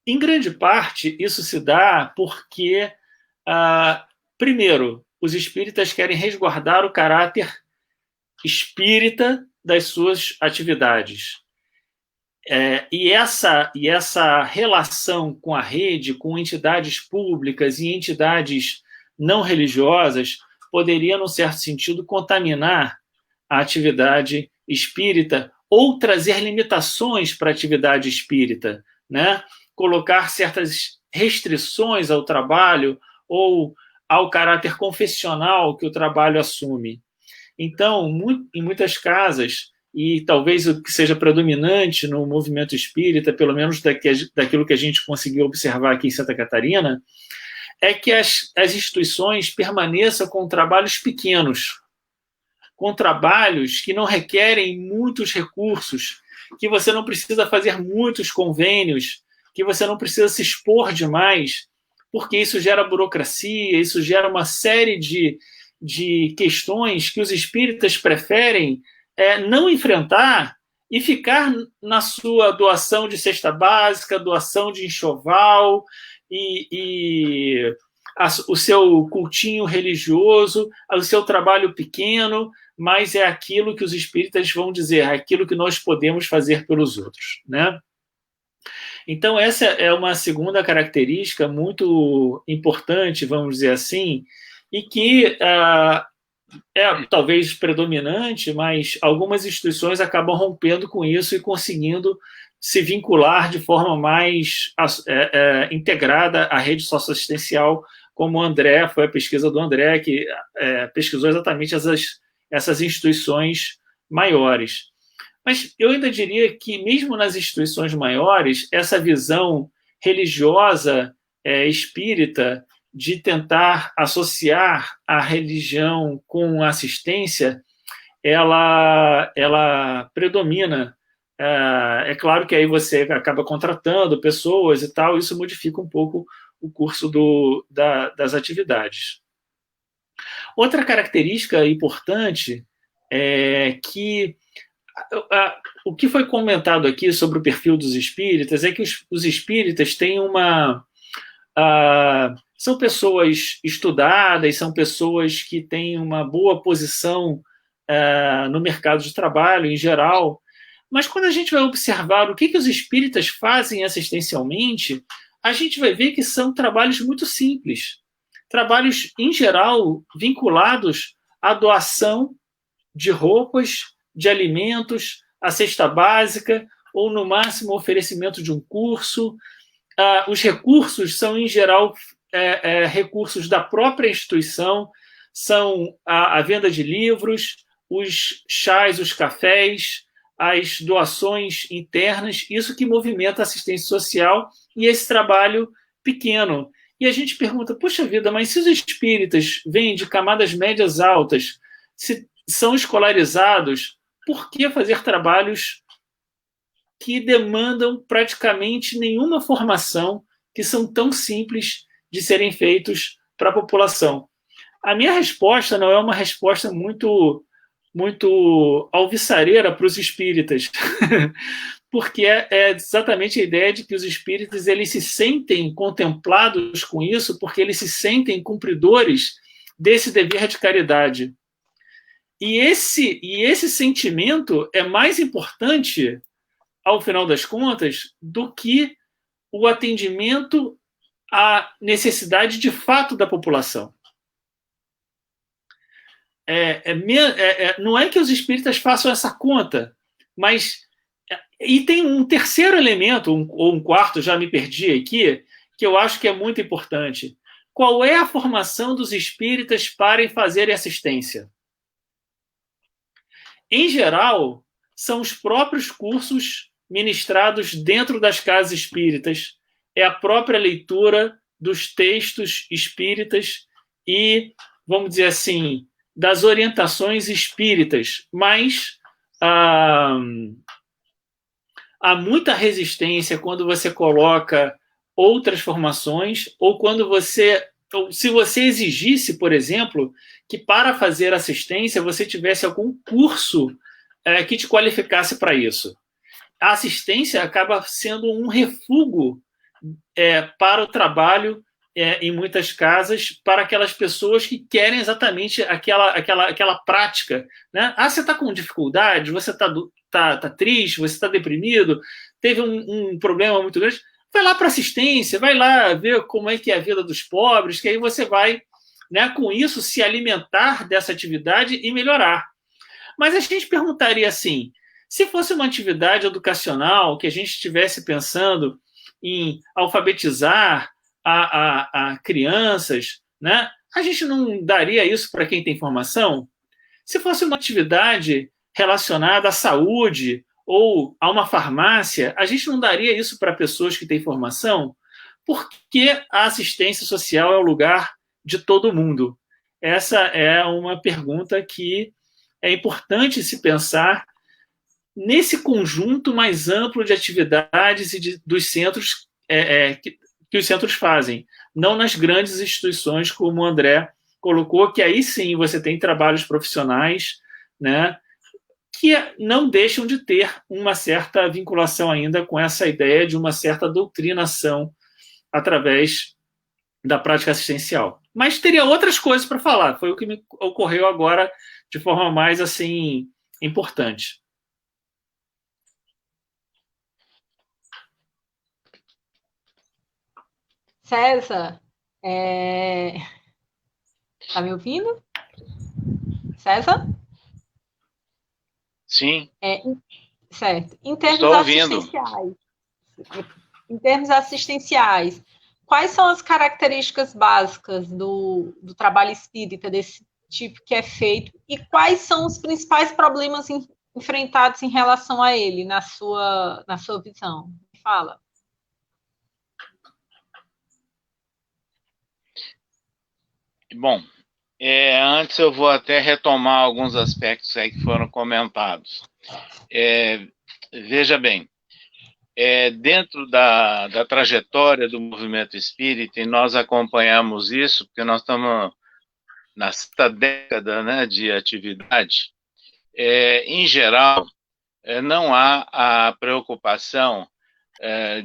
Em grande parte, isso se dá porque, primeiro, os espíritas querem resguardar o caráter espírita das suas atividades. E essa relação com a rede, com entidades públicas e entidades não religiosas, poderia, num certo sentido, contaminar a atividade espírita ou trazer limitações para a atividade espírita, né? Colocar certas restrições ao trabalho ou ao caráter confessional que o trabalho assume. Então, em muitas casas, e talvez o que seja predominante no movimento espírita, pelo menos daquilo que a gente conseguiu observar aqui em Santa Catarina, é que as instituições permaneçam com trabalhos pequenos, com trabalhos que não requerem muitos recursos, que você não precisa fazer muitos convênios, que você não precisa se expor demais, porque isso gera burocracia, isso gera uma série de questões que os espíritas preferem não enfrentar e ficar na sua doação de cesta básica, doação de enxoval e o seu cultinho religioso, o seu trabalho pequeno, mas é aquilo que os espíritas vão dizer, é aquilo que nós podemos fazer pelos outros, né? Então, essa é uma segunda característica muito importante, vamos dizer assim, e que talvez predominante, mas algumas instituições acabam rompendo com isso e conseguindo se vincular de forma mais integrada à rede socioassistencial, como o André, foi a pesquisa do André, que pesquisou exatamente essas instituições maiores. Mas eu ainda diria que, mesmo nas instituições maiores, essa visão religiosa espírita de tentar associar a religião com a assistência, ela predomina. É claro que aí você acaba contratando pessoas e tal, isso modifica um pouco o curso das atividades. Outra característica importante é que o que foi comentado aqui sobre o perfil dos espíritas é que os espíritas têm são pessoas estudadas, são pessoas que têm uma boa posição no mercado de trabalho em geral, mas quando a gente vai observar o que os espíritas fazem assistencialmente, a gente vai ver que são trabalhos muito simples. Trabalhos, em geral, vinculados à doação de roupas, de alimentos, a cesta básica, ou, no máximo, o oferecimento de um curso. Os recursos são, em geral, recursos da própria instituição, são a venda de livros, os chás, os cafés, as doações internas, isso que movimenta a assistência social e esse trabalho pequeno. E a gente pergunta, puxa vida, mas se os espíritas vêm de camadas médias altas, se são escolarizados, por que fazer trabalhos que demandam praticamente nenhuma formação, que são tão simples de serem feitos para a população? A minha resposta não é uma resposta muito alvissareira para os espíritas, porque é exatamente a ideia de que os espíritas eles se sentem contemplados com isso, porque eles se sentem cumpridores desse dever de caridade. E esse sentimento é mais importante, ao final das contas, do que o atendimento à necessidade de fato da população. Não é que os espíritas façam essa conta, mas... E tem um terceiro elemento, ou um quarto, já me perdi aqui, que eu acho que é muito importante. Qual é a formação dos espíritas para fazerem assistência? Em geral, são os próprios cursos ministrados dentro das casas espíritas, é a própria leitura dos textos espíritas e, vamos dizer assim, das orientações espíritas, mas há muita resistência quando você coloca outras formações ou quando se você exigisse, por exemplo, que para fazer assistência você tivesse algum curso que te qualificasse para isso. A assistência acaba sendo um refúgio para o trabalho em muitas casas, para aquelas pessoas que querem exatamente aquela prática. Né? Você está com dificuldade, você está triste, você está deprimido, teve um problema muito grande, vai lá para assistência, vai lá ver como é que é a vida dos pobres, que aí você vai, né, com isso, se alimentar dessa atividade e melhorar. Mas a gente perguntaria assim, se fosse uma atividade educacional, que a gente estivesse pensando em alfabetizar a crianças, né? A gente não daria isso para quem tem formação? Se fosse uma atividade relacionada à saúde ou a uma farmácia, a gente não daria isso para pessoas que têm formação? Porque a assistência social é o lugar de todo mundo? Essa é uma pergunta que é importante se pensar nesse conjunto mais amplo de atividades e dos centros que os centros fazem, não nas grandes instituições como o André colocou, que aí sim você tem trabalhos profissionais, né, que não deixam de ter uma certa vinculação ainda com essa ideia de uma certa doutrinação através da prática assistencial. Mas teria outras coisas para falar, foi o que me ocorreu agora de forma mais assim importante. César, tá me ouvindo? César? Sim. Certo. Em termos Estou ouvindo. assistenciais, quais são as características básicas do trabalho espírita desse tipo que é feito e quais são os principais problemas enfrentados em relação a ele, na sua visão? Fala. Bom, antes eu vou até retomar alguns aspectos aí que foram comentados. Veja bem, dentro da trajetória do movimento espírita, e nós acompanhamos isso, porque nós estamos na sexta década, né, de atividade, em geral, não há a preocupação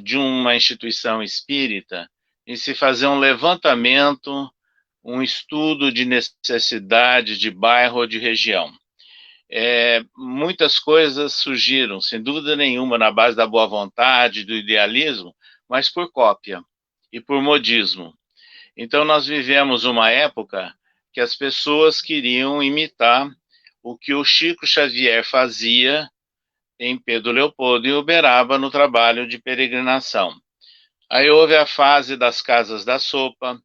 de uma instituição espírita em se fazer um levantamento, um estudo de necessidade de bairro ou de região. Muitas coisas surgiram, sem dúvida nenhuma, na base da boa vontade, do idealismo, mas por cópia e por modismo. Então, nós vivemos uma época que as pessoas queriam imitar o que o Chico Xavier fazia em Pedro Leopoldo e Uberaba no trabalho de peregrinação. Aí houve a fase das casas da sopa,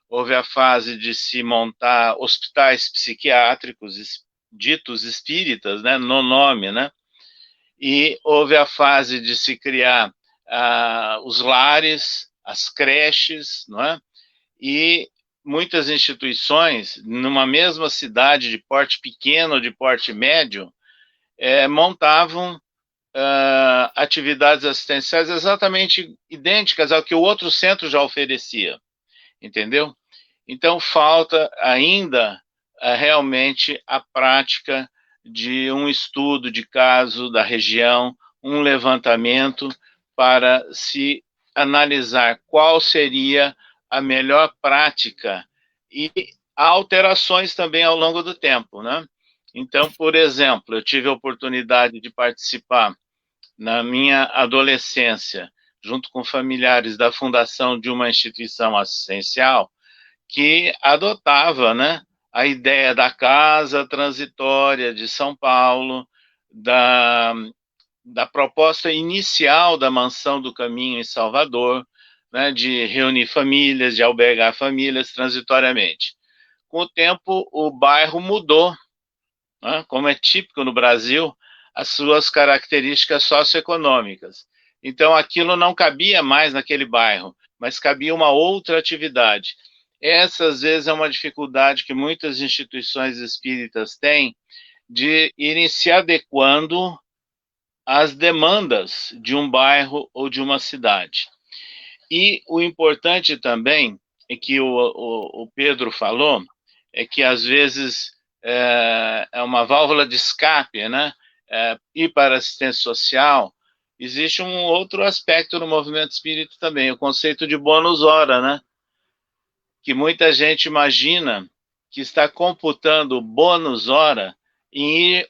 houve a fase de se montar hospitais psiquiátricos ditos espíritas, né, no nome, né? E houve a fase de se criar os lares, as creches, não é? E muitas instituições, numa mesma cidade de porte pequeno ou de porte médio, montavam atividades assistenciais exatamente idênticas ao que o outro centro já oferecia, entendeu? Então, falta ainda realmente a prática de um estudo de caso da região, um levantamento para se analisar qual seria a melhor prática e alterações também ao longo do tempo, né? Então, por exemplo, eu tive a oportunidade de participar na minha adolescência, junto com familiares da fundação de uma instituição assistencial que adotava, né, a ideia da casa transitória de São Paulo, da proposta inicial da Mansão do Caminho em Salvador, né, de reunir famílias, de albergar famílias transitoriamente. Com o tempo, o bairro mudou, né, como é típico no Brasil, as suas características socioeconômicas. Então, aquilo não cabia mais naquele bairro, mas cabia uma outra atividade. Essa, às vezes, é uma dificuldade que muitas instituições espíritas têm de irem se adequando às demandas de um bairro ou de uma cidade. E o importante também, é que o Pedro falou, é que, às vezes, é uma válvula de escape, né? Ir para a assistência social. Existe um outro aspecto no movimento espírita também, o conceito de bônus hora, né? Que muita gente imagina que está computando bônus hora em ir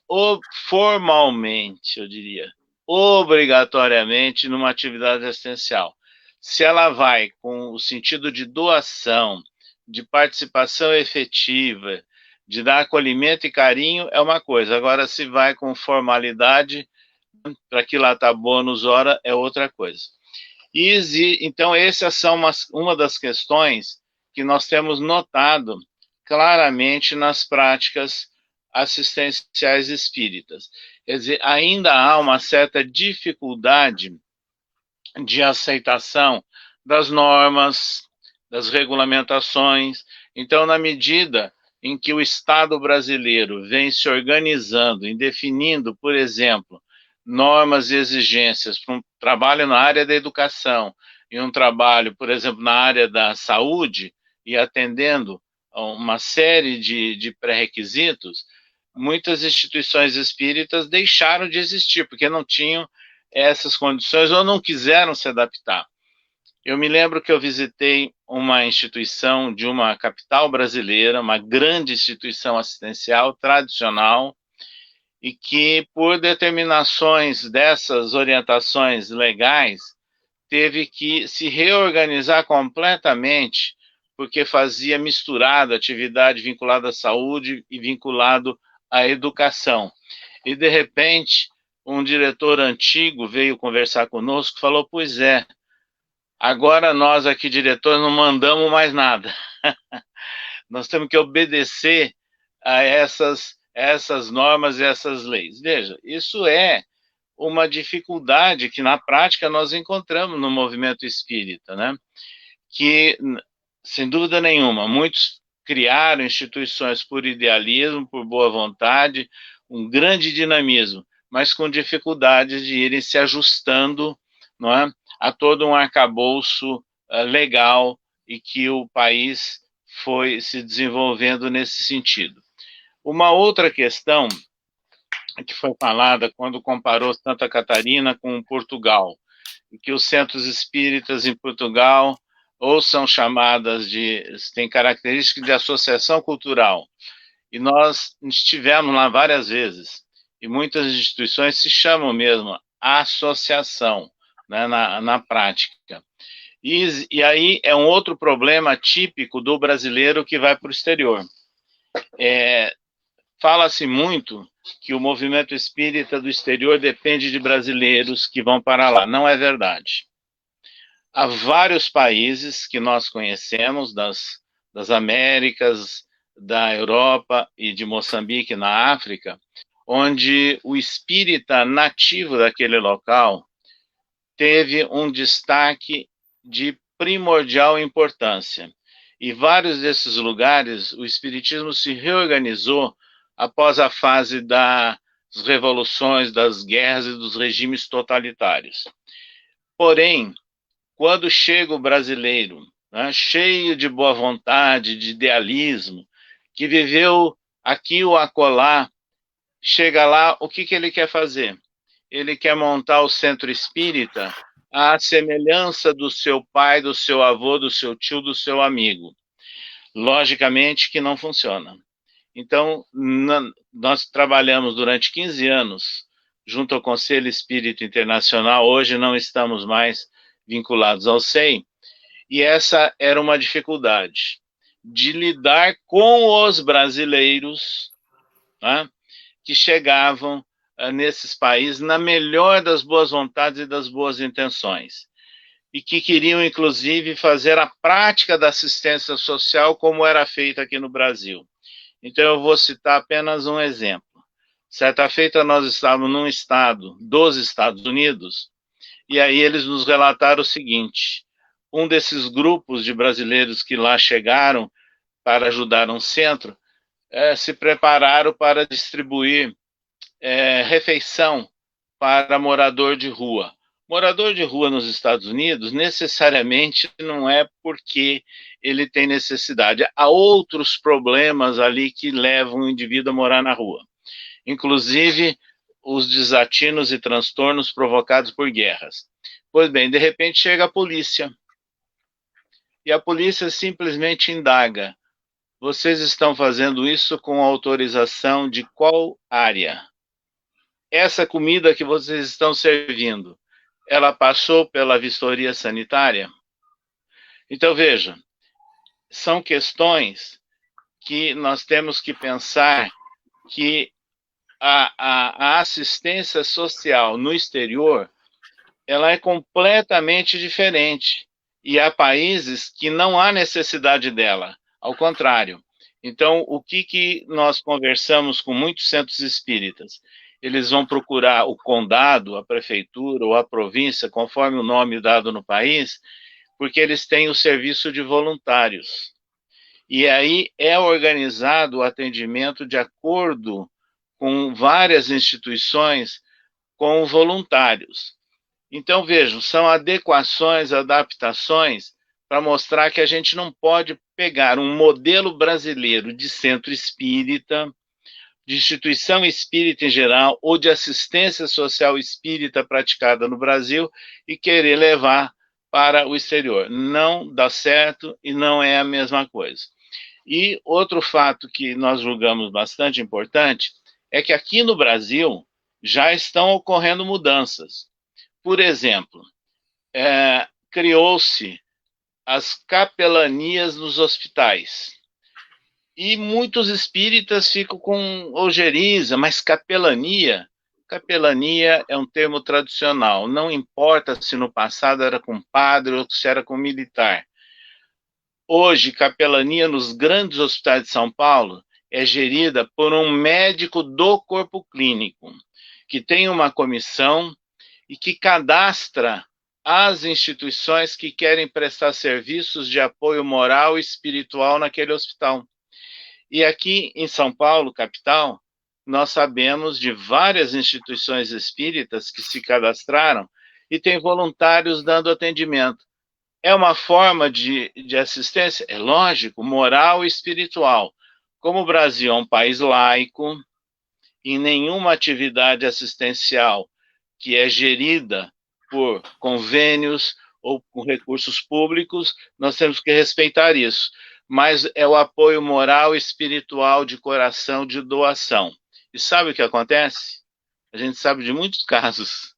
formalmente, eu diria, obrigatoriamente numa atividade assistencial. Se ela vai com o sentido de doação, de participação efetiva, de dar acolhimento e carinho, é uma coisa. Agora, se vai com formalidade, para que lá está bônus hora, é outra coisa. Então, essas são uma das questões que nós temos notado claramente nas práticas assistenciais espíritas. Quer dizer, ainda há uma certa dificuldade de aceitação das normas, das regulamentações. Então, na medida em que o Estado brasileiro vem se organizando, em definindo, por exemplo, normas e exigências para um trabalho na área da educação e um trabalho, por exemplo, na área da saúde, e atendendo a uma série de pré-requisitos, muitas instituições espíritas deixaram de existir, porque não tinham essas condições ou não quiseram se adaptar. Eu me lembro que eu visitei uma instituição de uma capital brasileira, uma grande instituição assistencial tradicional, e que, por determinações dessas orientações legais, teve que se reorganizar completamente, porque fazia misturado atividade vinculada à saúde e vinculado à educação. E, de repente, um diretor antigo veio conversar conosco e falou, pois é, agora nós aqui, diretor, não mandamos mais nada. Nós temos que obedecer a essas normas e essas leis. Veja, isso é uma dificuldade que, na prática, nós encontramos no movimento espírita, né? Que, sem dúvida nenhuma, muitos criaram instituições por idealismo, por boa vontade, um grande dinamismo, mas com dificuldades de irem se ajustando, não é, a todo um arcabouço legal e que o país foi se desenvolvendo nesse sentido. Uma outra questão que foi falada quando comparou Santa Catarina com Portugal, que os centros espíritas em Portugal ou são chamadas de, tem características de associação cultural, e nós estivemos lá várias vezes, e muitas instituições se chamam mesmo associação, né, na prática. E aí é um outro problema típico do brasileiro que vai para o exterior. Fala-se muito que o movimento espírita do exterior depende de brasileiros que vão para lá. Não é verdade. Há vários países que nós conhecemos, das Américas, da Europa e de Moçambique, na África, onde o espírita nativo daquele local teve um destaque de primordial importância. E vários desses lugares, o espiritismo se reorganizou após a fase das revoluções, das guerras e dos regimes totalitários. Porém, quando chega o brasileiro, né, cheio de boa vontade, de idealismo, que viveu aqui ou acolá, chega lá, o que ele quer fazer? Ele quer montar o centro espírita à semelhança do seu pai, do seu avô, do seu tio, do seu amigo. Logicamente que não funciona. Então, nós trabalhamos durante 15 anos junto ao Conselho Espírita Internacional, hoje não estamos mais vinculados ao SEI, e essa era uma dificuldade, de lidar com os brasileiros, né, que chegavam nesses países na melhor das boas vontades e das boas intenções, e que queriam, inclusive, fazer a prática da assistência social como era feita aqui no Brasil. Então, eu vou citar apenas um exemplo. Certa feita, nós estávamos num estado dos Estados Unidos, e aí eles nos relataram o seguinte: um desses grupos de brasileiros que lá chegaram para ajudar um centro, se prepararam para distribuir refeição para morador de rua. Morador de rua nos Estados Unidos, necessariamente não é porque ele tem necessidade. Há outros problemas ali que levam o indivíduo a morar na rua. Inclusive, os desatinos e transtornos provocados por guerras. Pois bem, de repente chega a polícia. E a polícia simplesmente indaga: vocês estão fazendo isso com autorização de qual área? Essa comida que vocês estão servindo, ela passou pela vistoria sanitária? Então, veja, são questões que nós temos que pensar que a assistência social no exterior, ela é completamente diferente. E há países que não há necessidade dela, ao contrário. Então, o que nós conversamos com muitos centros espíritas? Eles vão procurar o condado, a prefeitura ou a província, conforme o nome dado no país, porque eles têm o serviço de voluntários. E aí é organizado o atendimento de acordo com várias instituições com voluntários. Então, vejam, são adequações, adaptações, para mostrar que a gente não pode pegar um modelo brasileiro de centro espírita, de instituição espírita em geral, ou de assistência social espírita praticada no Brasil e querer levar para o exterior. Não dá certo e não é a mesma coisa. E outro fato que nós julgamos bastante importante é que aqui no Brasil já estão ocorrendo mudanças. Por exemplo, criou-se as capelanias nos hospitais. E muitos espíritas ficam com ojeriza, mas capelania é um termo tradicional. Não importa se no passado era com padre ou se era com militar. Hoje, capelania nos grandes hospitais de São Paulo é gerida por um médico do corpo clínico, que tem uma comissão e que cadastra as instituições que querem prestar serviços de apoio moral e espiritual naquele hospital. E aqui em São Paulo, capital, nós sabemos de várias instituições espíritas que se cadastraram e tem voluntários dando atendimento. É uma forma de assistência, é lógico, moral e espiritual. Como o Brasil é um país laico, e nenhuma atividade assistencial que é gerida por convênios ou com recursos públicos, nós temos que respeitar isso. Mas é o apoio moral e espiritual de coração, de doação. E sabe o que acontece? A gente sabe de muitos casos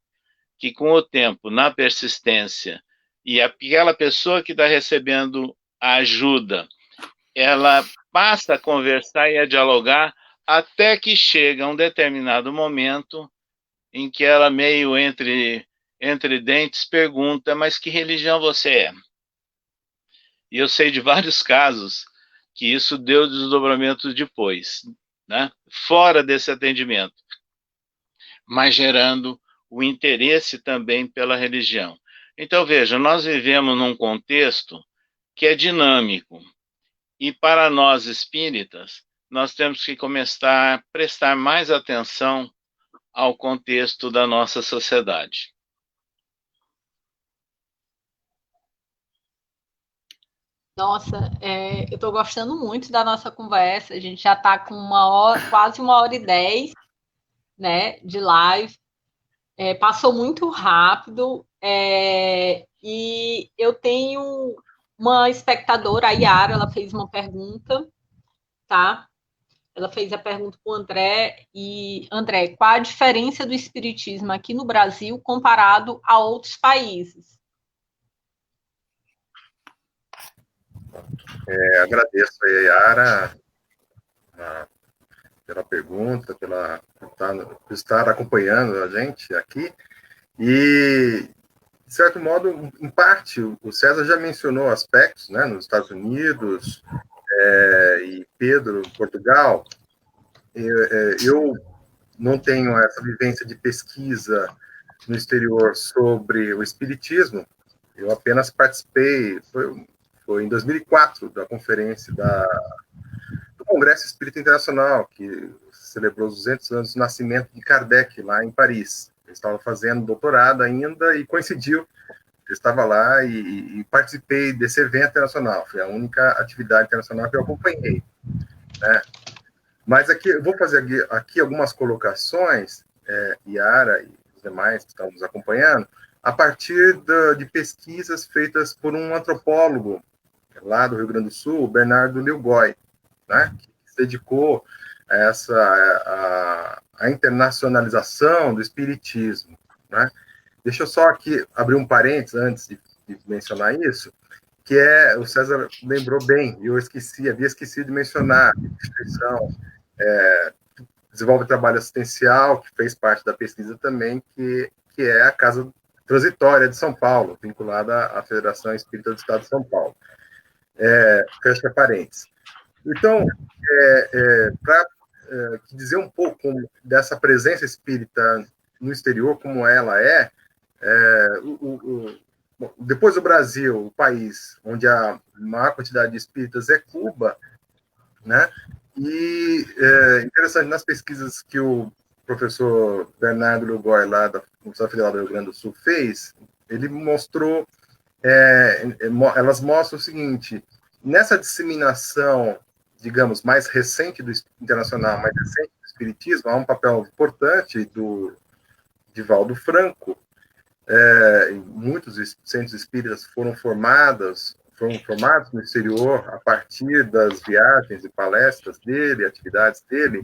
que, com o tempo, na persistência, e aquela pessoa que está recebendo a ajuda, ela passa a conversar e a dialogar até que chega um determinado momento em que ela, meio entre dentes, pergunta: mas que religião você é? E eu sei de vários casos que isso deu desdobramento depois, né? Fora desse atendimento, mas gerando o interesse também pela religião. Então, veja, nós vivemos num contexto que é dinâmico, e para nós espíritas, nós temos que começar a prestar mais atenção ao contexto da nossa sociedade. Nossa, eu estou gostando muito da nossa conversa. A gente já está com quase 1h10, né, de live. Passou muito rápido. E eu tenho uma espectadora, a Yara, ela fez uma pergunta, tá? Ela fez a pergunta para o André. E, André, qual a diferença do espiritismo aqui no Brasil comparado a outros países? Agradeço a Yara pela pergunta, por estar acompanhando a gente aqui. E, de certo modo, em parte, o César já mencionou aspectos, né, nos Estados Unidos, e Pedro, em Portugal. Eu não tenho essa vivência de pesquisa no exterior sobre o espiritismo. Eu apenas participei, foi em 2004, da conferência do Congresso Espírita Internacional, que celebrou os 200 anos do nascimento de Kardec, lá em Paris. Eu estava fazendo doutorado ainda e coincidiu. Eu estava lá e participei desse evento internacional. Foi a única atividade internacional que eu acompanhei, né? Mas aqui, eu vou fazer aqui algumas colocações, Yara e os demais que estão nos acompanhando, a partir de pesquisas feitas por um antropólogo lá do Rio Grande do Sul, Bernardo Lilgoy, né, que se dedicou a internacionalização do espiritismo, né? Deixa eu só aqui abrir um parênteses antes de mencionar isso, que o César lembrou bem, e eu havia esquecido de mencionar a instituição desenvolve trabalho assistencial, que fez parte da pesquisa também, que é a Casa Transitória de São Paulo, vinculada à Federação Espírita do Estado de São Paulo. Fecha parênteses. Então, para dizer um pouco dessa presença espírita no exterior, como ela depois do Brasil, o país onde a maior quantidade de espíritas é Cuba, né? E interessante, nas pesquisas que o professor Bernardo Lilgoy, lá da Universidade Federal do Rio Grande do Sul, fez, ele mostrou, elas mostram o seguinte: nessa disseminação, digamos, mais recente do internacional, mais recente do espiritismo, há um papel importante do Divaldo Franco. Muitos centros espíritas foram formados no exterior a partir das viagens e palestras dele, atividades dele,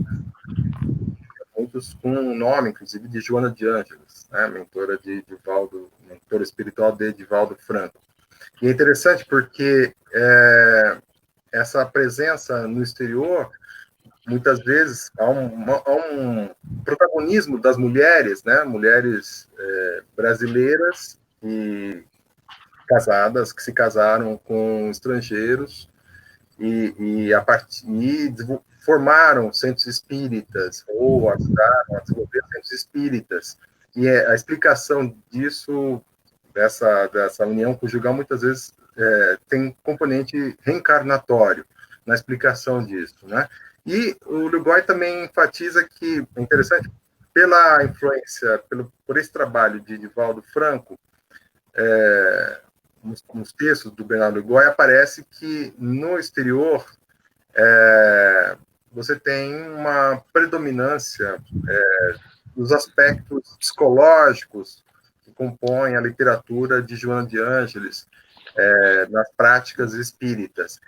muitos com o nome, inclusive, de Joana de Ângeles, né, mentora espiritual de Divaldo Franco. E é interessante porque essa presença no exterior, muitas vezes, há um protagonismo das mulheres, né, mulheres brasileiras e casadas, que se casaram com estrangeiros e formaram centros espíritas ou ajudaram a desenvolver centros espíritas. E a explicação disso, dessa união conjugal, muitas vezes tem componente reencarnatório. na explicação disso, né? E o Lugoj também enfatiza que é interessante, pela influência, por esse trabalho de Divaldo Franco, nos textos do Bernardo Lugoj, aparece que no exterior você tem uma predominância dos aspectos psicológicos que compõem a literatura de Joana de Ângeles nas práticas espíritas.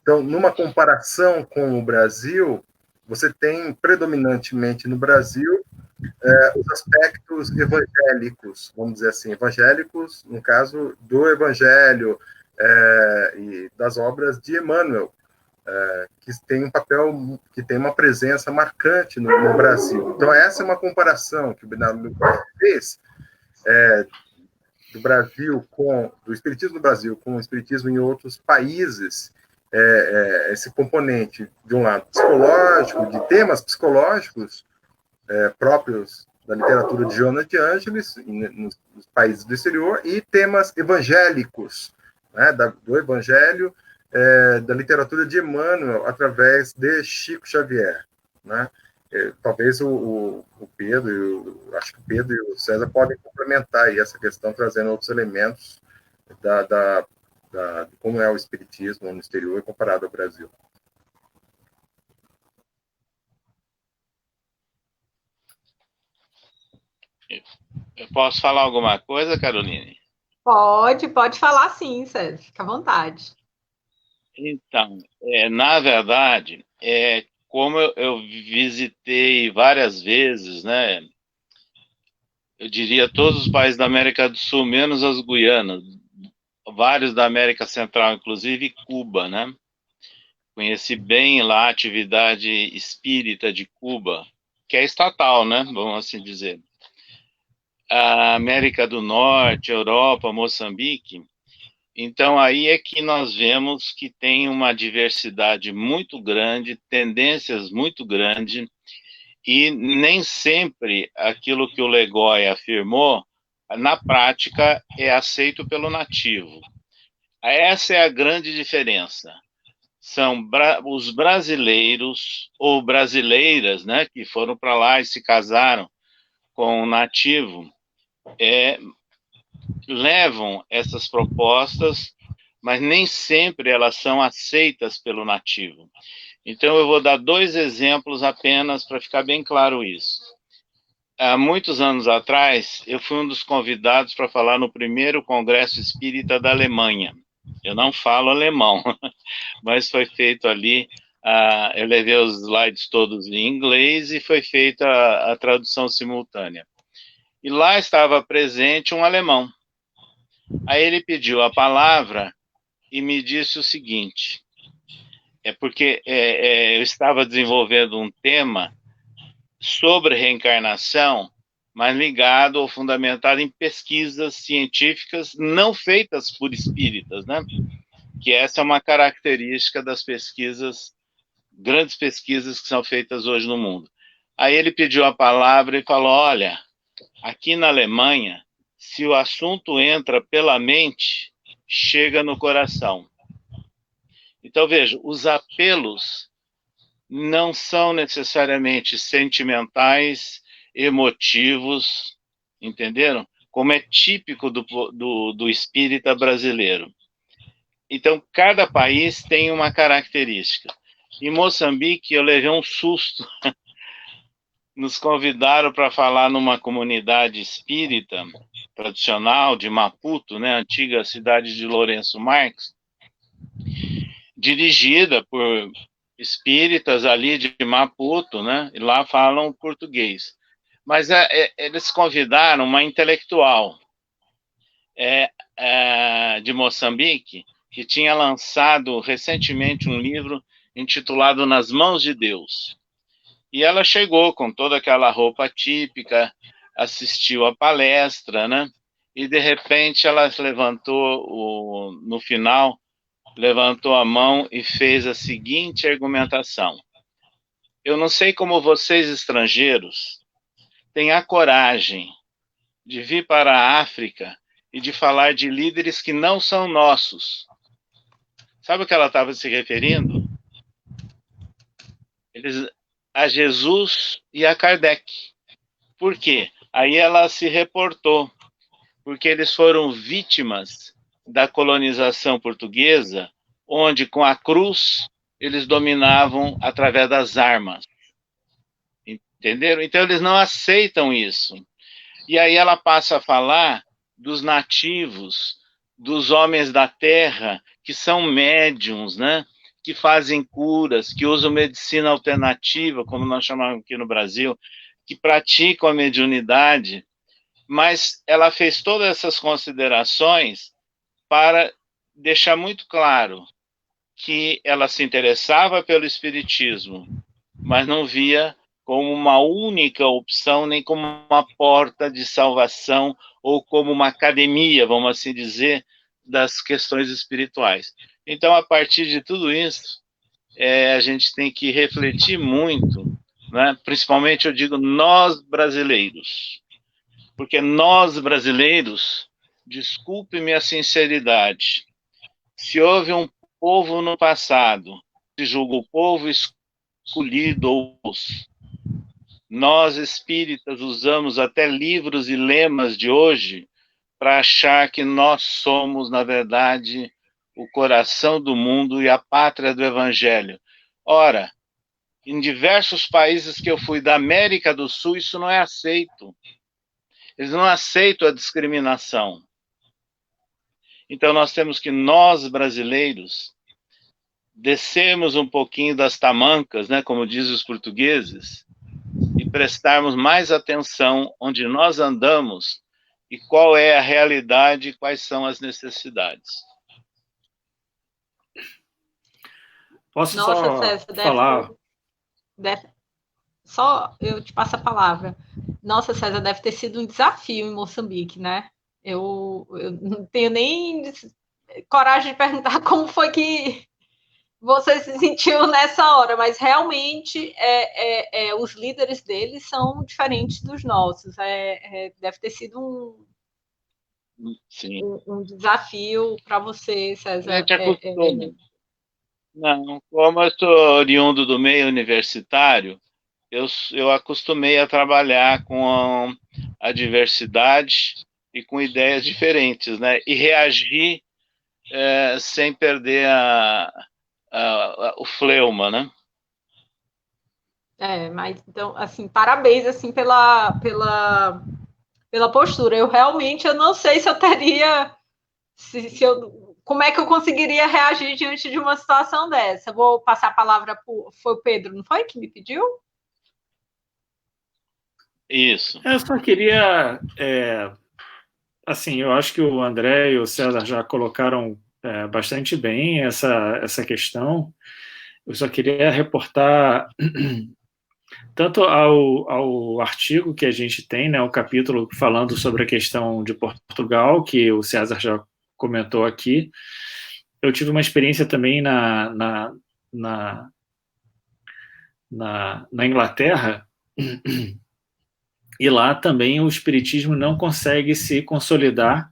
Então, numa comparação com o Brasil, você tem predominantemente no Brasil os aspectos evangélicos, vamos dizer assim, evangélicos, no caso do Evangelho e das obras de Emmanuel, que tem um papel, que tem uma presença marcante no Brasil. Então, essa é uma comparação que o Bernardo Lugoj fez do Brasil do espiritismo do Brasil com o espiritismo em outros países, esse componente, de um lado, psicológico, de temas psicológicos próprios da literatura de Joana de Ângeles, nos países do exterior, e temas evangélicos, né, do Evangelho, da literatura de Emmanuel, através de Chico Xavier, né? Talvez o Pedro, acho que o Pedro e o César podem complementar aí essa questão, trazendo outros elementos de como é o espiritismo no exterior comparado ao Brasil. Eu posso falar alguma coisa, Caroline? Pode falar sim, César, fica à vontade. Então, na verdade, como eu visitei várias vezes, né? Eu diria todos os países da América do Sul, menos as Guianas, vários da América Central, inclusive Cuba, né? Conheci bem lá a atividade espírita de Cuba, que é estatal, né? Vamos assim dizer. A América do Norte, Europa, Moçambique. Então, aí é que nós vemos que tem uma diversidade muito grande, tendências muito grandes, e nem sempre aquilo que o Lugoj afirmou, na prática, é aceito pelo nativo. Essa é a grande diferença. São os brasileiros ou brasileiras, né, que foram para lá e se casaram com o nativo, levam essas propostas, mas nem sempre elas são aceitas pelo nativo. Então, eu vou dar 2 exemplos apenas para ficar bem claro isso. Há muitos anos atrás, eu fui um dos convidados para falar no primeiro Congresso Espírita da Alemanha. Eu não falo alemão, mas foi feito ali, eu levei os slides todos em inglês e foi feita a tradução simultânea. E lá estava presente um alemão. Aí ele pediu a palavra e me disse o seguinte, porque eu estava desenvolvendo um tema sobre reencarnação, mas ligado ou fundamentado em pesquisas científicas não feitas por espíritas, né? Que essa é uma característica das pesquisas, grandes pesquisas que são feitas hoje no mundo. Aí ele pediu a palavra e falou, olha, aqui na Alemanha, se o assunto entra pela mente, chega no coração. Então, veja, os apelos não são necessariamente sentimentais, emotivos, entenderam? Como é típico do espírita brasileiro. Então, cada país tem uma característica. Em Moçambique, eu levei um susto. Nos convidaram para falar numa comunidade espírita tradicional de Maputo, né, antiga cidade de Lourenço Marques, dirigida por espíritas ali de Maputo, né, e lá falam português. Mas eles convidaram uma intelectual de Moçambique, que tinha lançado recentemente um livro intitulado Nas Mãos de Deus. E ela chegou com toda aquela roupa típica, assistiu a palestra, né? E de repente ela levantou, no final, levantou a mão e fez a seguinte argumentação. Eu não sei como vocês estrangeiros têm a coragem de vir para a África e de falar de líderes que não são nossos. Sabe o que ela estava se referindo? a Jesus e a Kardec. Por quê? Aí ela se reportou, porque eles foram vítimas da colonização portuguesa, onde com a cruz eles dominavam através das armas. Entenderam? Então eles não aceitam isso. E aí ela passa a falar dos nativos, dos homens da terra, que são médiums, né? Que fazem curas, que usam medicina alternativa, como nós chamamos aqui no Brasil, que praticam a mediunidade, mas ela fez todas essas considerações para deixar muito claro que ela se interessava pelo espiritismo, mas não via como uma única opção, nem como uma porta de salvação ou como uma academia, vamos assim dizer, das questões espirituais. Então, a partir de tudo isso, a gente tem que refletir muito, né? Principalmente, eu digo, nós brasileiros, porque nós brasileiros, desculpe-me a sinceridade, se houve um povo no passado, se julga o povo escolhido, nós espíritas usamos até livros e lemas de hoje para achar que nós somos, na verdade, o coração do mundo e a pátria do evangelho. Ora, em diversos países que eu fui da América do Sul, isso não é aceito. Eles não aceitam a discriminação. Então nós temos que, nós brasileiros, descermos um pouquinho das tamancas, né, como dizem os portugueses, e prestarmos mais atenção onde nós andamos e qual é a realidade e quais são as necessidades. Posso só César, falar? Só eu te passo a palavra. Nossa, César, deve ter sido um desafio em Moçambique, né? Eu não tenho nem coragem de perguntar como foi que você se sentiu nessa hora, mas realmente os líderes deles são diferentes dos nossos. Deve ter sido um desafio para você, César. A gente acostuma. Não, como eu sou oriundo do meio universitário, eu acostumei a trabalhar com a diversidade e com ideias diferentes, né? E reagir sem perder o fleuma, né? Mas então, assim, parabéns assim pela postura. Eu realmente não sei se eu teria, como é que eu conseguiria reagir diante de uma situação dessa. Vou passar a palavra foi o Pedro, não foi que me pediu? Isso. Eu só queria, assim, eu acho que o André e o César já colocaram bastante bem essa questão. Eu só queria reportar tanto ao artigo que a gente tem, né, o capítulo falando sobre a questão de Portugal, que o César já comentou aqui. Eu tive uma experiência também na Inglaterra, e lá também o espiritismo não consegue se consolidar,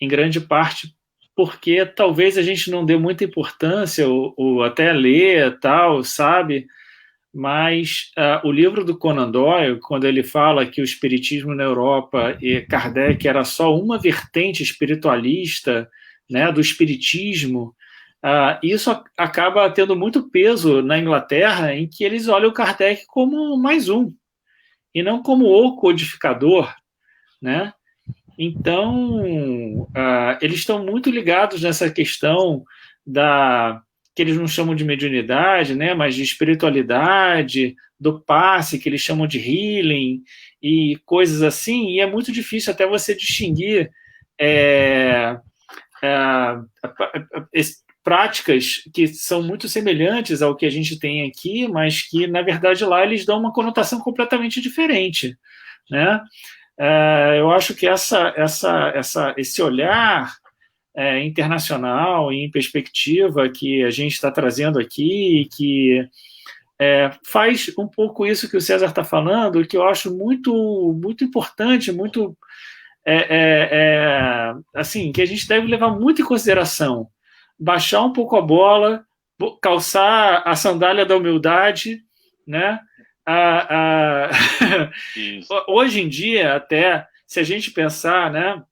em grande parte porque talvez a gente não dê muita importância, ou até ler, tal, sabe? Mas o livro do Conan Doyle, quando ele fala que o espiritismo na Europa e Kardec era só uma vertente espiritualista, né, do espiritismo, isso acaba tendo muito peso na Inglaterra, em que eles olham o Kardec como mais um, e não como o codificador, né? Então, eles estão muito ligados nessa questão que eles não chamam de mediunidade, né, mas de espiritualidade, do passe, que eles chamam de healing, e coisas assim, e é muito difícil até você distinguir práticas que são muito semelhantes ao que a gente tem aqui, mas que, na verdade, lá eles dão uma conotação completamente diferente, né? Eu acho que esse olhar internacional e em perspectiva que a gente está trazendo aqui, que faz um pouco isso que o César está falando, que eu acho muito, muito importante, muito assim, que a gente deve levar muito em consideração, baixar um pouco a bola, calçar a sandália da humildade né? Hoje em dia, até, se a gente pensar, né,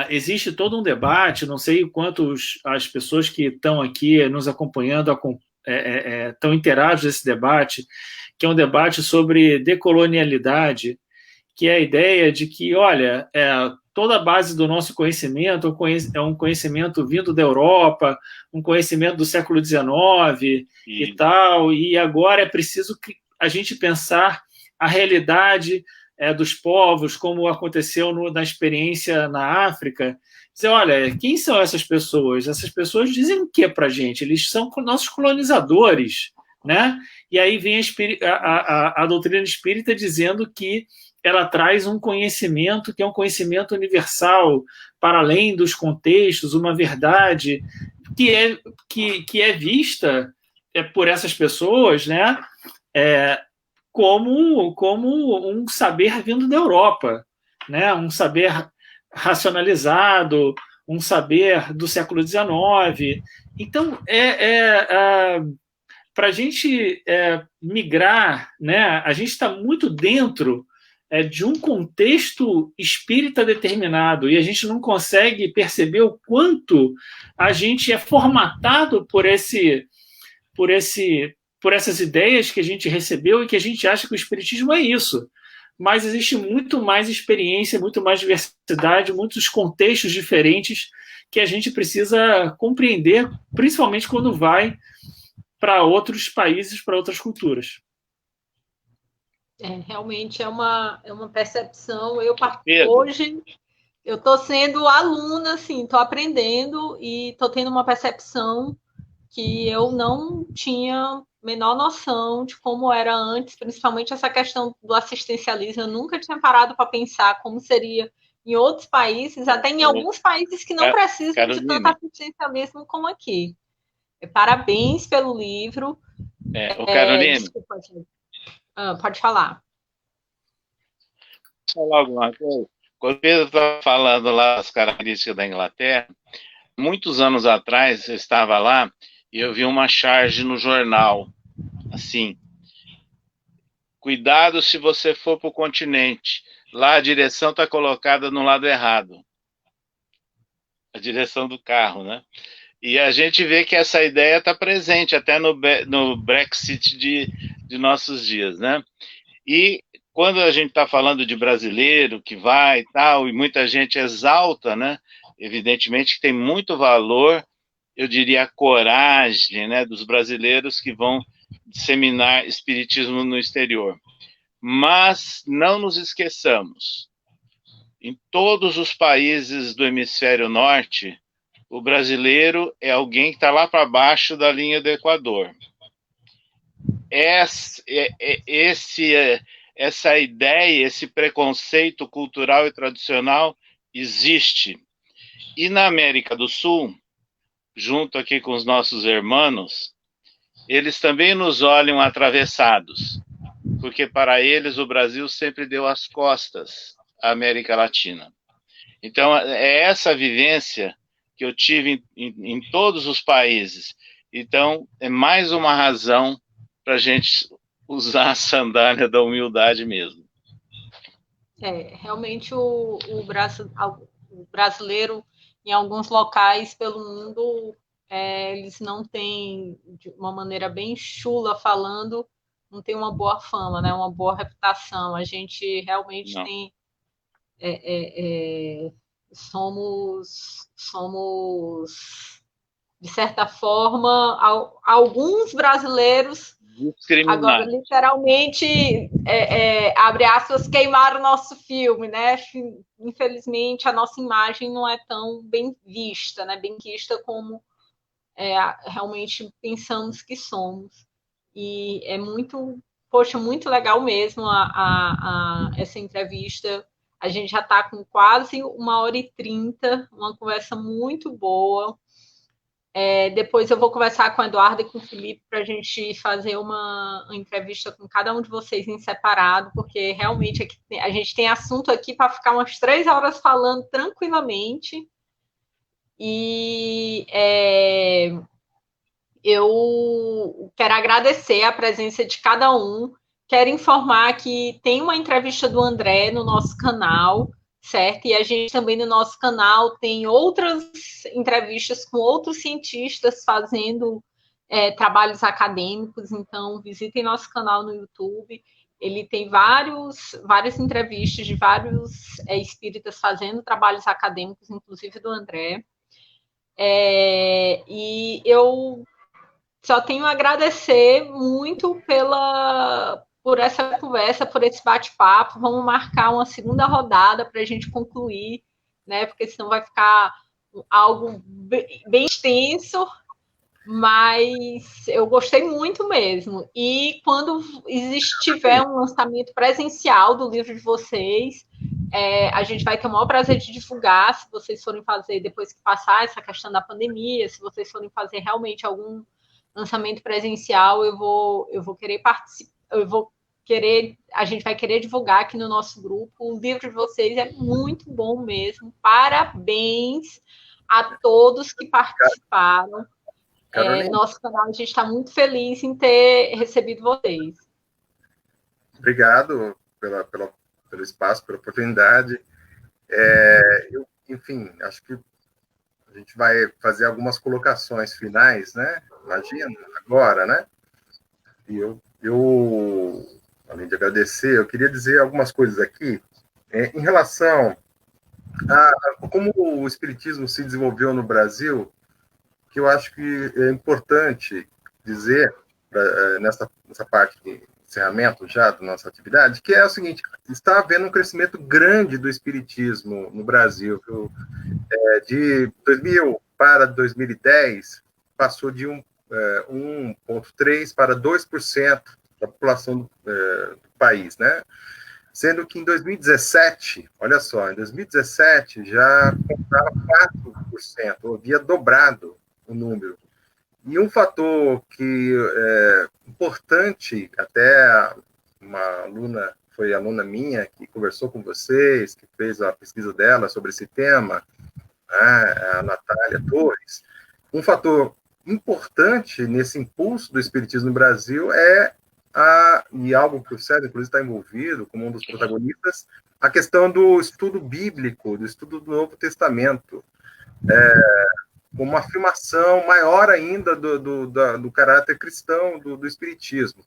existe todo um debate, não sei o quanto as pessoas que estão aqui nos acompanhando estão inteirados desse debate, que é um debate sobre decolonialidade, que é a ideia de que, olha, toda a base do nosso conhecimento é um conhecimento vindo da Europa, um conhecimento do século XIX e tal, e agora é preciso que a gente pensar a realidade dos povos, como aconteceu na experiência na África. Dizer, olha, quem são essas pessoas? Essas pessoas dizem o que para a gente? Eles são nossos colonizadores, né? E aí vem a doutrina espírita dizendo que ela traz um conhecimento que é um conhecimento universal, para além dos contextos, uma verdade que é vista por essas pessoas, né, como um saber vindo da Europa, né, um saber racionalizado, um saber do século XIX. Então, para a gente migrar, né, a gente está muito dentro de um contexto espírita determinado e a gente não consegue perceber o quanto a gente é formatado por essas ideias que a gente recebeu e que a gente acha que o espiritismo é isso. Mas existe muito mais experiência, muito mais diversidade, muitos contextos diferentes que a gente precisa compreender, principalmente quando vai para outros países, para outras culturas. Realmente é uma percepção. Hoje eu estou sendo aluna, assim, estou aprendendo e estou tendo uma percepção que eu não tinha menor noção de como era antes, principalmente essa questão do assistencialismo. Eu nunca tinha parado para pensar como seria em outros países, até em alguns países que não precisam de tanto assistencialismo como aqui. Parabéns pelo livro. Carolina. Desculpa, gente. Pode falar. Vou falar alguma coisa. Quando o Pedro estava falando lá das características da Inglaterra, muitos anos atrás eu estava lá e eu vi uma charge no jornal, assim, cuidado se você for para o continente, lá a direção está colocada no lado errado, a direção do carro, né? E a gente vê que essa ideia está presente até no Brexit de nossos dias, né? E quando a gente está falando de brasileiro que vai e tal, e muita gente exalta, né? Evidentemente que tem muito valor, eu diria, a coragem, né, dos brasileiros que vão disseminar espiritismo no exterior. Mas não nos esqueçamos, em todos os países do hemisfério norte, o brasileiro é alguém que está lá para baixo da linha do Equador. Essa ideia, esse preconceito cultural e tradicional existe. E na América do Sul, junto aqui com os nossos irmãos, eles também nos olham atravessados, porque para eles o Brasil sempre deu as costas à América Latina. Então, é essa vivência que eu tive em todos os países. Então, é mais uma razão para a gente usar a sandália da humildade mesmo. Realmente o brasileiro, em alguns locais pelo mundo, eles não têm, de uma maneira bem chula falando, não tem uma boa fama, né? Uma boa reputação. A gente realmente tem... somos, de certa forma, alguns brasileiros agora literalmente, abre aspas, queimaram o nosso filme, né? Infelizmente, a nossa imagem não é tão bem vista, né? Bem vista como realmente pensamos que somos. E é muito legal mesmo essa entrevista. A gente já está com quase 1h30, uma conversa muito boa. Depois eu vou conversar com o Eduardo e com o Felipe para a gente fazer uma entrevista com cada um de vocês em separado, porque realmente a gente tem assunto aqui para ficar umas 3 horas falando tranquilamente. E eu quero agradecer a presença de cada um. Quero informar que tem uma entrevista do André no nosso canal, certo? E a gente também no nosso canal tem outras entrevistas com outros cientistas fazendo trabalhos acadêmicos. Então, visitem nosso canal no YouTube. Ele tem várias entrevistas de vários espíritas fazendo trabalhos acadêmicos, inclusive do André. E eu só tenho a agradecer muito por essa conversa, por esse bate-papo. Vamos marcar uma segunda rodada para a gente concluir, né? Porque senão vai ficar algo bem extenso, mas eu gostei muito mesmo. E quando tiver um lançamento presencial do livro de vocês, a gente vai ter o maior prazer de divulgar, se vocês forem fazer, depois que passar essa questão da pandemia, se vocês forem fazer realmente algum lançamento presencial, eu vou querer participar, a gente vai querer divulgar aqui no nosso grupo. O livro de vocês é muito bom mesmo. Parabéns a todos que participaram. Nosso canal, a gente está muito feliz em ter recebido vocês. Obrigado pelo espaço, pela oportunidade. Enfim, acho que a gente vai fazer algumas colocações finais, né? Imagina, agora, né? E eu, além de agradecer, eu queria dizer algumas coisas aqui em relação a como o Espiritismo se desenvolveu no Brasil, que eu acho que é importante dizer, nessa parte de encerramento já da nossa atividade, que é o seguinte: está havendo um crescimento grande do Espiritismo no Brasil. De 2000 para 2010, passou de 1,3% para 2% da população do país, né? Sendo que em 2017, olha só, em 2017 já contava 4%, havia dobrado o número. E um fator que é importante, até uma aluna, foi aluna minha, que conversou com vocês, que fez a pesquisa dela sobre esse tema, a Natália Torres, um fator importante nesse impulso do espiritismo no Brasil e algo que o César, inclusive, está envolvido como um dos protagonistas, a questão do estudo bíblico, do estudo do Novo Testamento, com uma afirmação maior ainda do caráter cristão do espiritismo.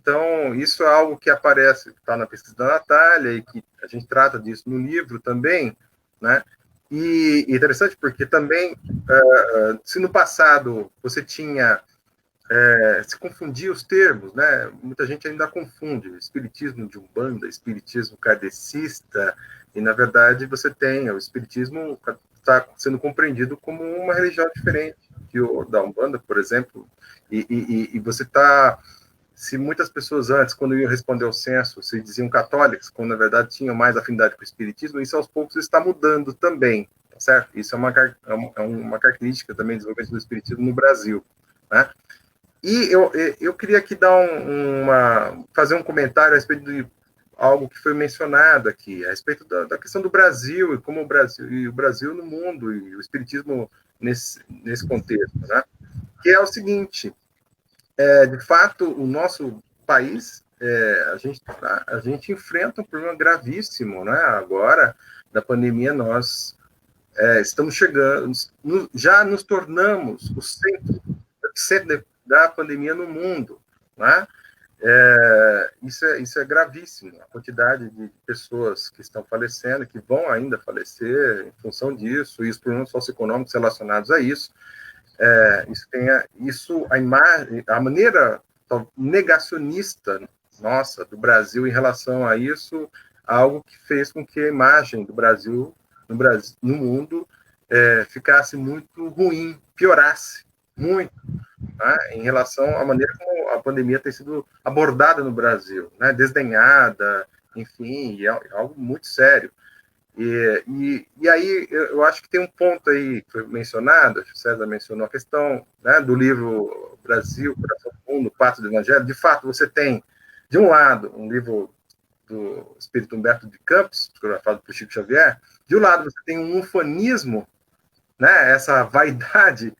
Então, isso é algo que aparece, está na pesquisa da Natália, e que a gente trata disso no livro também, né? E interessante porque também, se no passado você se confundia os termos, né? Muita gente ainda confunde espiritismo de Umbanda, espiritismo kardecista, e na verdade você tem o espiritismo está sendo compreendido como uma religião diferente que o da Umbanda, por exemplo, e você está... Se muitas pessoas antes, quando iam responder ao censo, se diziam católicos, quando na verdade tinham mais afinidade com o espiritismo, isso aos poucos está mudando também, tá certo? Isso é uma característica também do desenvolvimento do espiritismo no Brasil, né? E eu queria aqui fazer um comentário a respeito de algo que foi mencionado aqui, a respeito da questão do Brasil e como o Brasil no mundo, e o espiritismo nesse contexto, né? Que é o seguinte: de fato, o nosso país, a gente enfrenta um problema gravíssimo, né? Agora, da pandemia, nós estamos chegando, já nos tornamos o centro da pandemia no mundo, né? Isso é gravíssimo, a quantidade de pessoas que estão falecendo, que vão ainda falecer em função disso, e os problemas socioeconômicos relacionados a isso. A maneira negacionista nossa do Brasil em relação a isso, algo que fez com que a imagem do Brasil no mundo ficasse muito ruim, piorasse muito, né, em relação à maneira como a pandemia tem sido abordada no Brasil, né, desdenhada, enfim, é algo muito sério. E aí eu acho que tem um ponto aí que foi mencionado, acho que o César mencionou, a questão, né, do livro Brasil, Coração do Mundo, Pátria do Evangelho. De fato, você tem, de um lado, um livro do Espírito Humberto de Campos, psicografado por Chico Xavier. De um lado, você tem um ufanismo, né, essa vaidade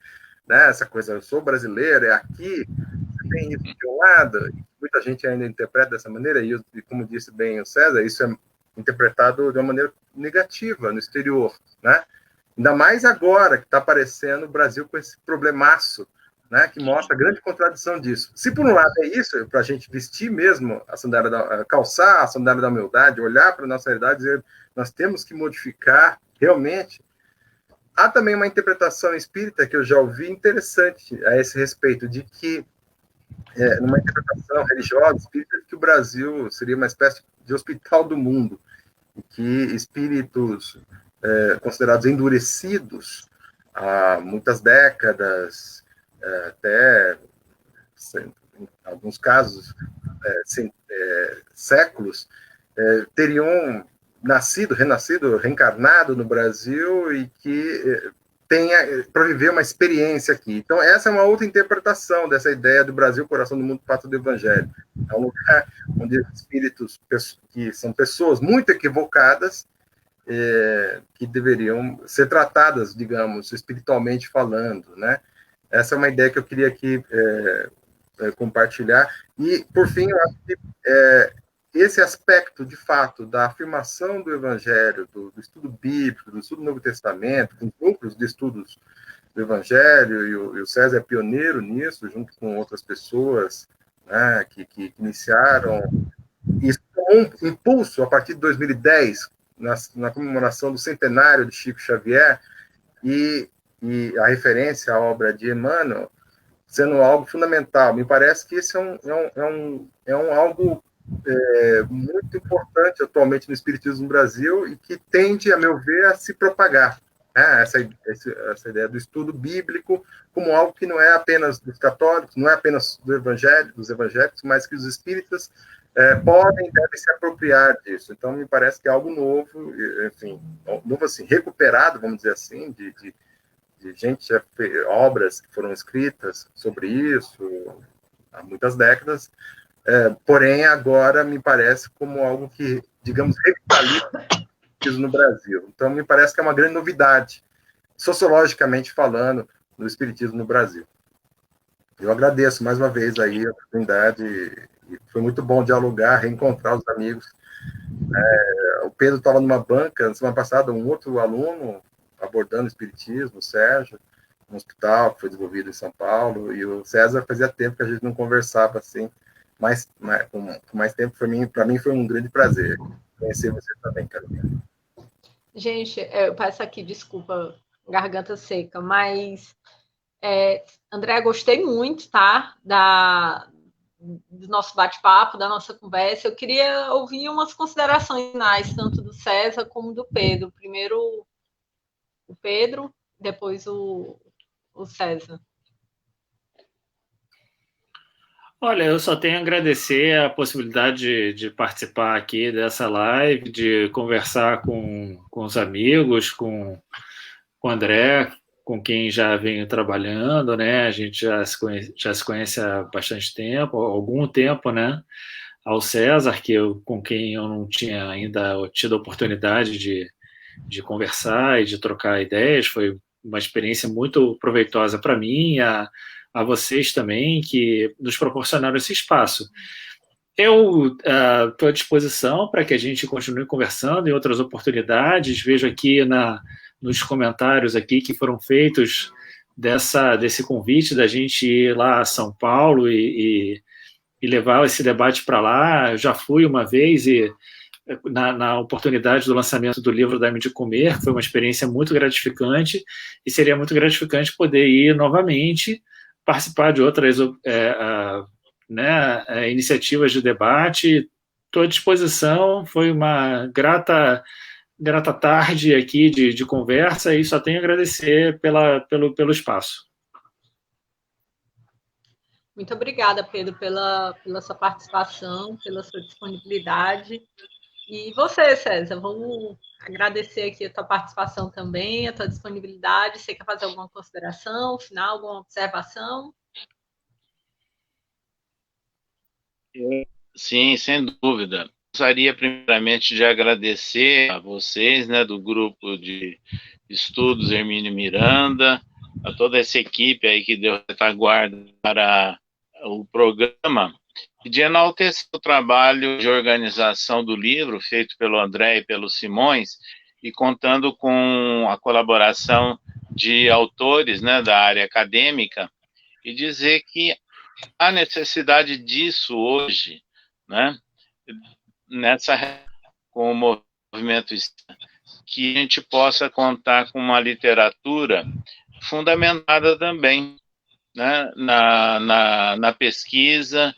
né? Essa coisa, eu sou brasileiro, é aqui, você tem isso de um lado, muita gente ainda interpreta dessa maneira, e como disse bem o César, isso é interpretado de uma maneira negativa no exterior, né? Ainda mais agora que está aparecendo o Brasil com esse problemaço, né, que mostra a grande contradição disso. Se por um lado é isso, para a gente vestir mesmo a sandália calçar a sandália da humildade, olhar para a nossa realidade e dizer, nós temos que modificar realmente. Há também uma interpretação espírita que eu já ouvi interessante a esse respeito, de que, numa interpretação religiosa espírita, que o Brasil seria uma espécie de hospital do mundo, e que espíritos considerados endurecidos há muitas décadas, até, em alguns casos, séculos, teriam nascido, renascido, reencarnado no Brasil e que tenha para viver uma experiência aqui. Então, essa é uma outra interpretação dessa ideia do Brasil, coração do mundo, pátria do Evangelho. É um lugar onde espíritos, que são pessoas muito equivocadas, que deveriam ser tratadas, digamos, espiritualmente falando, né? Essa é uma ideia que eu queria aqui compartilhar. E, por fim, eu acho que esse aspecto, de fato, da afirmação do Evangelho, do estudo bíblico, do estudo do Novo Testamento, com grupos de estudos do Evangelho, e o César é pioneiro nisso, junto com outras pessoas, né, que iniciaram. Isso tomou um impulso a partir de 2010, na comemoração do centenário de Chico Xavier, e a referência à obra de Emmanuel, sendo algo fundamental. Me parece que isso é algo muito importante atualmente no Espiritismo no Brasil e que tende, a meu ver, a se propagar. Né? Essa ideia do estudo bíblico como algo que não é apenas dos católicos, não é apenas dos evangélicos, mas que os espíritas podem e devem se apropriar disso. Então, me parece que é algo novo, enfim, novo assim, recuperado, vamos dizer assim, de gente, obras que foram escritas sobre isso há muitas décadas, porém agora me parece como algo que, digamos, revitaliza no Brasil. Então me parece que é uma grande novidade, sociologicamente falando, no espiritismo no Brasil. Eu agradeço mais uma vez aí a oportunidade, e foi muito bom dialogar, reencontrar os amigos. O Pedro estava numa banca, na semana passada, um outro aluno abordando o espiritismo, o Sérgio, no hospital que foi desenvolvido em São Paulo, e o César fazia tempo que a gente não conversava assim, com mais tempo. Para mim foi um grande prazer conhecer você também, Carolina. Gente, eu peço aqui, desculpa, garganta seca, mas, André, gostei muito, tá, do nosso bate-papo, da nossa conversa. Eu queria ouvir umas considerações finais, tanto do César como do Pedro. Primeiro o Pedro, depois o César. Olha, eu só tenho a agradecer a possibilidade de participar aqui dessa live, de conversar com os amigos, com o André, com quem já venho trabalhando, né? A gente já se conhece há bastante tempo, há algum tempo, né? Ao César, com quem eu não tinha ainda tido a oportunidade de conversar e de trocar ideias. Foi uma experiência muito proveitosa para mim, a vocês também, que nos proporcionaram esse espaço. Eu estou à disposição para que a gente continue conversando em outras oportunidades. Vejo aqui nos comentários aqui que foram feitos desse convite da gente ir lá a São Paulo e levar esse debate para lá. Eu já fui uma vez e na oportunidade do lançamento do livro Dá-me de Comer, foi uma experiência muito gratificante, e seria muito gratificante poder ir novamente, participar de outras iniciativas de debate. Estou à disposição. Foi uma grata tarde aqui de conversa, e só tenho a agradecer pelo espaço. Muito obrigada, Pedro, pela sua participação, pela sua disponibilidade. E você, César, vamos agradecer aqui a tua participação também, a tua disponibilidade. Você quer fazer alguma consideração final, alguma observação? Sim, sem dúvida. Gostaria primeiramente de agradecer a vocês, né, do grupo de estudos Hermínio Miranda, a toda essa equipe aí que deu retaguarda para o programa, e de enaltecer o trabalho de organização do livro feito pelo André e pelo Simões, e contando com a colaboração de autores, né, da área acadêmica, e dizer que há necessidade disso hoje, né, com o movimento, que a gente possa contar com uma literatura fundamentada também, né, na pesquisa,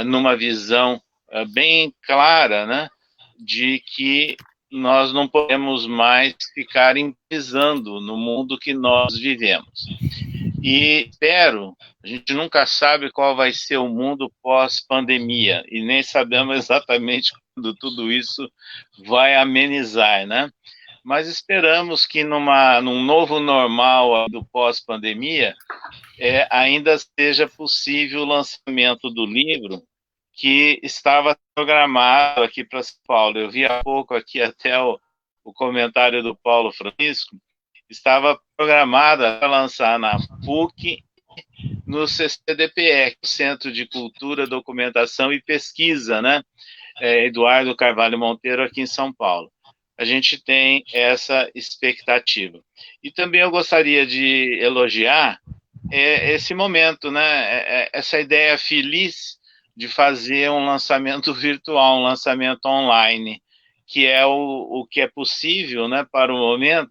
numa visão bem clara, né, de que nós não podemos mais ficar improvisando no mundo que nós vivemos. E a gente nunca sabe qual vai ser o mundo pós-pandemia, e nem sabemos exatamente quando tudo isso vai amenizar, né? Mas esperamos que num novo normal do pós-pandemia, ainda seja possível o lançamento do livro, que estava programado aqui para São Paulo. Eu vi há pouco aqui até o comentário do Paulo Francisco, estava programada para lançar na PUC, no CCDPE, Centro de Cultura, Documentação e Pesquisa, né? Eduardo Carvalho Monteiro, aqui em São Paulo. A gente tem essa expectativa. E também eu gostaria de elogiar esse momento, né? Essa ideia feliz de fazer um lançamento virtual, um lançamento online, que é o que é possível, né, para o momento,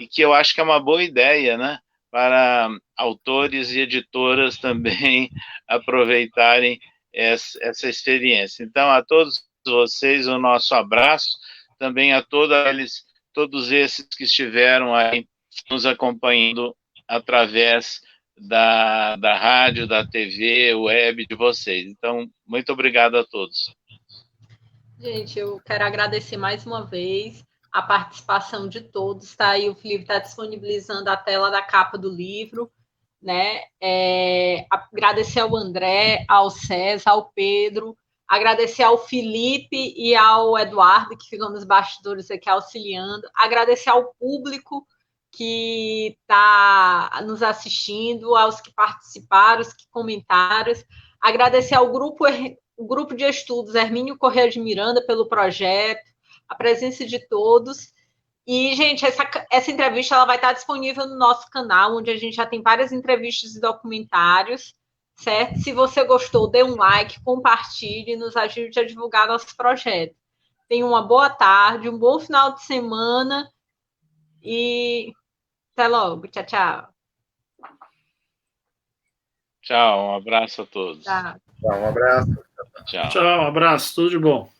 e que eu acho que é uma boa ideia, né, para autores e editoras também aproveitarem essa experiência. Então, a todos vocês, o nosso abraço, também a todos esses que estiveram aí nos acompanhando através da rádio, da TV, web de vocês. Então, muito obrigado a todos. Gente, eu quero agradecer mais uma vez a participação de todos, tá? E o Felipe está disponibilizando a tela da capa do livro, né? Agradecer ao André, ao César, ao Pedro, agradecer ao Felipe e ao Eduardo, que ficam nos bastidores aqui auxiliando, agradecer ao público que está nos assistindo, aos que participaram, os que comentaram, agradecer ao grupo de estudos Hermínio Corrêa de Miranda pelo projeto, a presença de todos. E, gente, essa entrevista ela vai estar disponível no nosso canal, onde a gente já tem várias entrevistas e documentários, certo? Se você gostou, dê um like, compartilhe, nos ajude a divulgar nosso projeto. Tenha uma boa tarde, um bom final de semana e até logo. Tchau, tchau. Tchau, um abraço a todos. Tchau. Um abraço. Tchau, um abraço, tudo de bom.